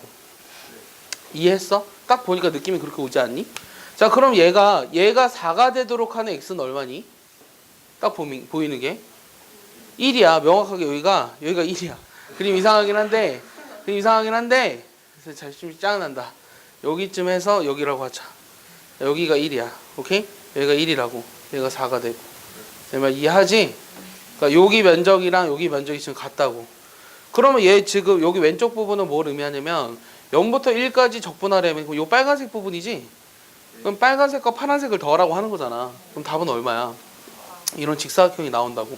이해했어? 딱 보니까 느낌이 그렇게 오지 않니? 자, 그럼 얘가 4가 되도록 하는 x는 얼마니? 딱 보이는 게 1이야. 명확하게 여기가 1이야. 그림 이상하긴 한데 좀 짱난다. 여기쯤 해서 여기라고 하자. 여기가 1이야. 오케이? 여기가 1이라고. 얘가 4가 되고. 내 말 이해하지? 그러니까 여기 면적이랑 여기 면적이 지금 같다고. 그러면 얘 지금 여기 왼쪽 부분은 뭘 의미하냐면 0부터 1까지 적분하려면 요 빨간색 부분이지? 그럼 빨간색과 파란색을 더하라고 하는 거잖아. 그럼 답은 얼마야? 이런 직사각형이 나온다고.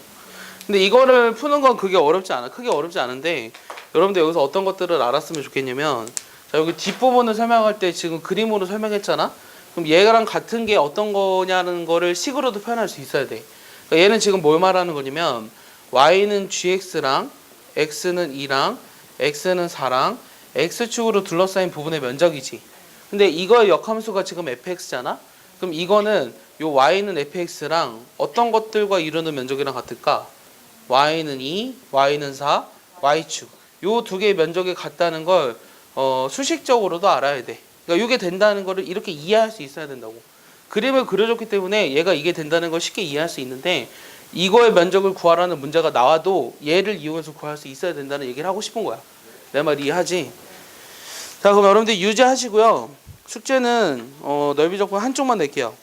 근데 이거를 푸는 건 그게 어렵지 않아. 크게 어렵지 않은데 여러분들 여기서 어떤 것들을 알았으면 좋겠냐면 자, 여기 뒷부분을 설명할 때 지금 그림으로 설명했잖아. 그럼 얘랑 같은 게 어떤 거냐는 거를 식으로도 표현할 수 있어야 돼. 그러니까 얘는 지금 뭘 말하는 거냐면 y는 gx랑 x는 2랑 x는 4랑 x축으로 둘러싸인 부분의 면적이지. 근데 이거의 역함수가 지금 fx잖아. 그럼 이거는 요 y는 fx랑 어떤 것들과 이루는 면적이랑 같을까? y는 2, y는 4, y축. 요 두 개의 면적이 같다는 걸 수식적으로도 알아야 돼. 그러니까 이게 된다는 거를 이렇게 이해할 수 있어야 된다고. 그림을 그려줬기 때문에 얘가 이게 된다는 걸 쉽게 이해할 수 있는데 이거의 면적을 구하라는 문제가 나와도 얘를 이용해서 구할 수 있어야 된다는 얘기를 하고 싶은 거야. 내 말 이해하지? 자, 그럼 여러분들 유지하시고요. 숙제는 넓이 적분 한쪽만 낼게요.